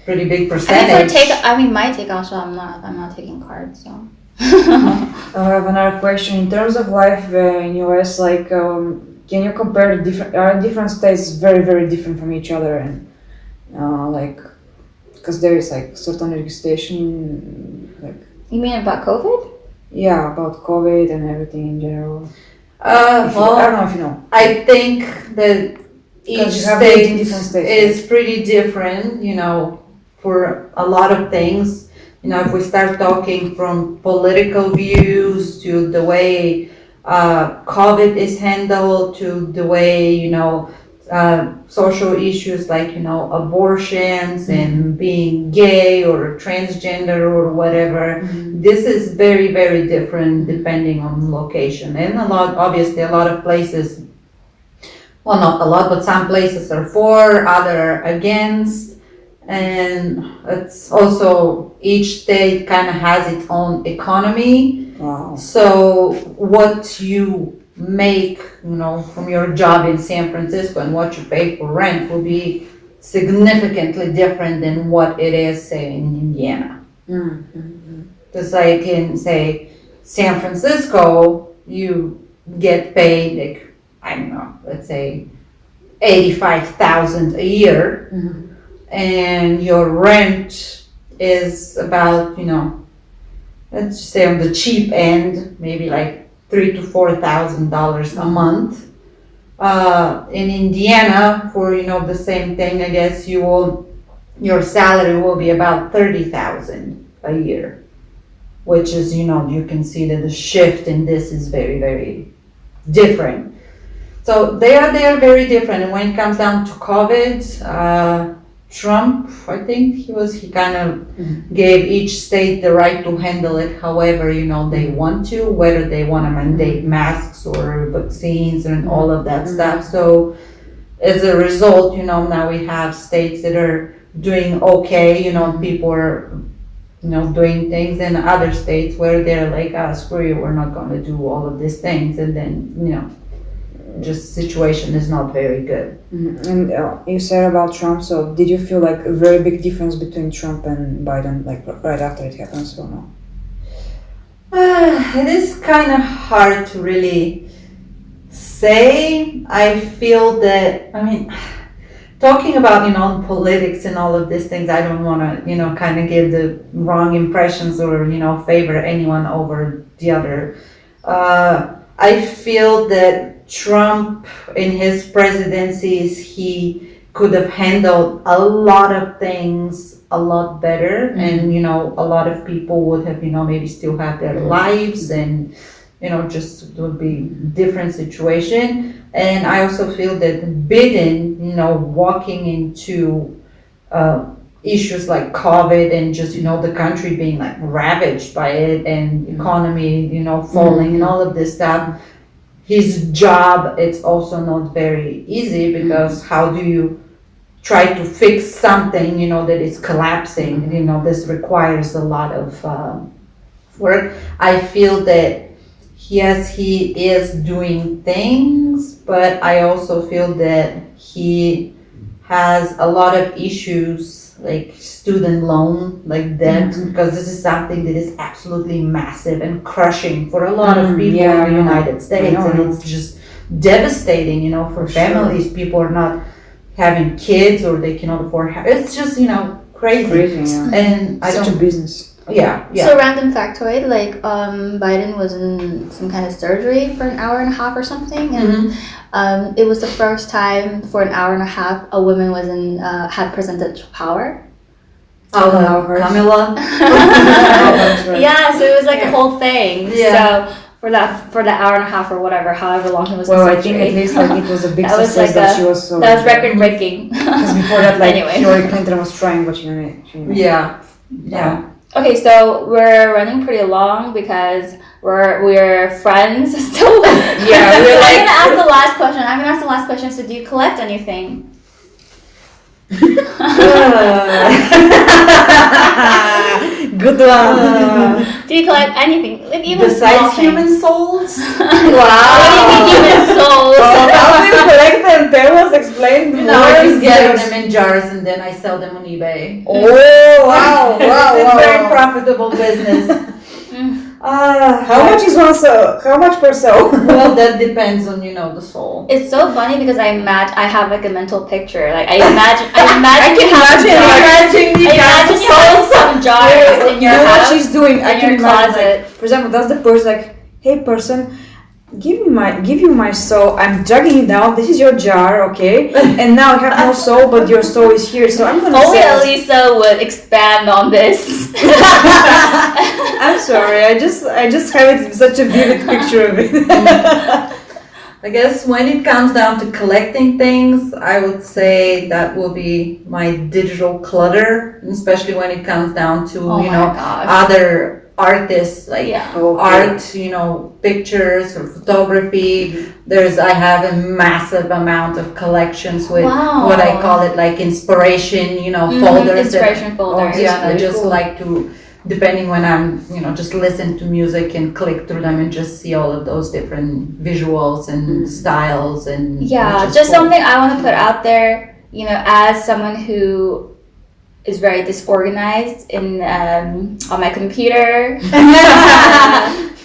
[SPEAKER 3] pretty big percentage.
[SPEAKER 1] My take also, I'm not taking cards, so.
[SPEAKER 2] I have another question. In terms of life in US, like, can you compare different states very, very different from each other, and because there is like certain legislation, like.
[SPEAKER 1] You mean about COVID?
[SPEAKER 2] Yeah, about COVID and everything in general.
[SPEAKER 3] Well,
[SPEAKER 2] I don't know if you know.
[SPEAKER 3] I think that each
[SPEAKER 2] you have 18
[SPEAKER 3] state
[SPEAKER 2] different states.
[SPEAKER 3] is pretty different, you know, for a lot of things. You know, if we start talking from political views to the way COVID is handled, to the way, you know, social issues like, you know, abortions and being gay or transgender or whatever. This is very, very different depending on location. And obviously, a lot of places, well, not a lot, but some places are for, other against. And it's also, each state kind of has its own economy.
[SPEAKER 2] Wow.
[SPEAKER 3] So what you make, you know, from your job in San Francisco and what you pay for rent will be significantly different than what it is, say, in Indiana. Because like in, say, San Francisco, you get paid, like, I don't know, let's say $85,000 a year, and your rent is about, you know, let's just say on the cheap end, maybe like $3,000 to $4,000 a month. In Indiana, for, you know, the same thing, I guess your salary will be about $30,000 a year, which is, you know, you can see that the shift in this is very, very different. So they are very different. And when it comes down to COVID, Trump, I think he kind of gave each state the right to handle it however, you know, they want to, whether they want to mandate masks or vaccines and all of that stuff. So as a result, you know, now we have states that are doing okay, you know, people are, you know, doing things, and other states where they're like, screw you, we're not going to do all of these things. And then, you know, just situation is not very good.
[SPEAKER 2] And you said about Trump, so did you feel like a very big difference between Trump and Biden, like right after it happens or no?
[SPEAKER 3] It is kind of hard to really say. I feel that, I mean, talking about, you know, politics and all of these things, I don't want to, you know, kind of give the wrong impressions or, you know, favor anyone over the other. I feel that Trump, in his presidencies, he could have handled a lot of things a lot better, and, you know, a lot of people would have, you know, maybe still have their lives, and, you know, just it would be different situation. And I also feel that Biden, you know, walking into issues like COVID and just, you know, the country being like ravaged by it and economy, you know, falling and all of this stuff, his job, it's also not very easy, because how do you try to fix something, you know, that is collapsing? You know, this requires a lot of work. I feel that yes, he is doing things, but I also feel that he has a lot of issues like student loan, like debt, because this is something that is absolutely massive and crushing for a lot of people in the United States, and it's just devastating, you know, for families. People are not having kids, or they cannot afford. It's just, you know, crazy. And
[SPEAKER 2] such a business.
[SPEAKER 3] Yeah.
[SPEAKER 1] So random factoid, like Biden was in some kind of surgery for an hour and a half or something, and it was the first time for an hour and a half a woman was in had presidential power.
[SPEAKER 3] Camilla.
[SPEAKER 1] Yeah, so it was like a whole thing. Yeah. So for that hour and a half or whatever, however long he was in surgery.
[SPEAKER 2] I think at least like it was a big
[SPEAKER 1] that was
[SPEAKER 2] success
[SPEAKER 1] like
[SPEAKER 2] that she was so.
[SPEAKER 1] That was record breaking.
[SPEAKER 2] Because before that, like
[SPEAKER 1] anyway.
[SPEAKER 2] Hillary Clinton was trying, but she
[SPEAKER 3] Yeah.
[SPEAKER 1] Okay, so we're running pretty long because we're friends still.
[SPEAKER 3] Yeah, we're like.
[SPEAKER 1] I'm gonna ask the last question. So, do you collect anything?
[SPEAKER 2] Good one.
[SPEAKER 1] Do you collect anything? Like, even
[SPEAKER 3] besides human souls?
[SPEAKER 1] Wow. What do you mean human souls?
[SPEAKER 2] How do you collect them? Tell us, explain more.
[SPEAKER 3] No, I just get them in jars and then I sell them on eBay.
[SPEAKER 2] Oh, wow.
[SPEAKER 3] It's a very profitable business.
[SPEAKER 2] How much is one soul? How much per soul?
[SPEAKER 3] Well, that depends on, you know, the soul.
[SPEAKER 1] It's so funny because I have like a mental picture. Like I imagine you have some jars in your
[SPEAKER 2] know
[SPEAKER 1] house.
[SPEAKER 2] What she's doing? I
[SPEAKER 1] in
[SPEAKER 2] can
[SPEAKER 1] your
[SPEAKER 2] imagine,
[SPEAKER 1] closet.
[SPEAKER 2] like, for example, that's the person like, hey person, give you my soul. I'm dragging it down. This is your jar, okay? And now I have no soul, but your soul is here. So I'm gonna
[SPEAKER 1] Only
[SPEAKER 2] say,
[SPEAKER 1] Elisa would expand on this.
[SPEAKER 2] I'm sorry. I just have it such a vivid picture of it.
[SPEAKER 3] I guess when it comes down to collecting things, I would say that will be my digital clutter, especially when it comes down to,
[SPEAKER 1] Oh
[SPEAKER 3] you
[SPEAKER 1] my
[SPEAKER 3] know,
[SPEAKER 1] gosh.
[SPEAKER 3] other artists, like
[SPEAKER 1] Yeah.
[SPEAKER 3] art, you know, pictures or photography. I have a massive amount of collections with
[SPEAKER 1] Wow.
[SPEAKER 3] what I call it like inspiration, you know,
[SPEAKER 1] Mhm,
[SPEAKER 3] folders.
[SPEAKER 1] inspiration folders.
[SPEAKER 2] yeah.
[SPEAKER 3] I just
[SPEAKER 2] Cool.
[SPEAKER 3] like to, depending when I'm, you know, just listen to music and click through them and just see all of those different visuals and styles and
[SPEAKER 1] Yeah,
[SPEAKER 3] it's
[SPEAKER 1] just
[SPEAKER 3] cool.
[SPEAKER 1] something I want to put out there, you know, as someone who is very disorganized in on my computer.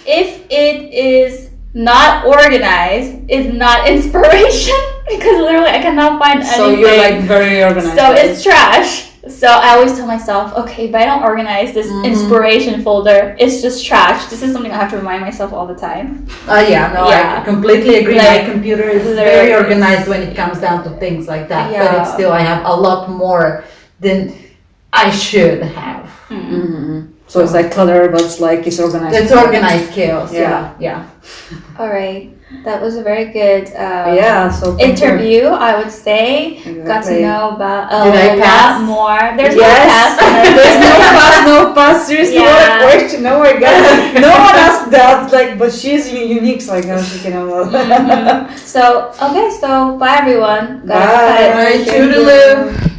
[SPEAKER 1] If it is not organized, it's not inspiration because literally I cannot find anything.
[SPEAKER 2] So you're like very organized.
[SPEAKER 1] So it's trash. So I always tell myself, okay, if I don't organize this inspiration folder, it's just trash. This is something I have to remind myself all the time.
[SPEAKER 3] I completely agree.
[SPEAKER 1] Like,
[SPEAKER 3] My computer is
[SPEAKER 1] literally.
[SPEAKER 3] very organized when it comes down to things like that. But
[SPEAKER 1] Yeah.
[SPEAKER 3] it's still, I have a lot more than I should have.
[SPEAKER 2] So it's like clutter, but it's like it's organized.
[SPEAKER 3] It's organized chaos.
[SPEAKER 2] Yeah.
[SPEAKER 3] Yeah.
[SPEAKER 1] All right, that was a very good
[SPEAKER 2] So thank you.
[SPEAKER 1] interview, I would say. Got to
[SPEAKER 2] Exactly.
[SPEAKER 1] know about
[SPEAKER 3] Did I
[SPEAKER 1] a lot
[SPEAKER 3] pass?
[SPEAKER 1] more. There's
[SPEAKER 2] Yes.
[SPEAKER 1] no pass.
[SPEAKER 2] There's no pass. Seriously,
[SPEAKER 1] Yeah.
[SPEAKER 2] what a question. Oh my god. No one asked that. Like, but she's unique, so I guess she can have
[SPEAKER 1] So, okay, so bye everyone. Gotta
[SPEAKER 2] Bye.
[SPEAKER 1] cut.
[SPEAKER 3] All right, toodaloo.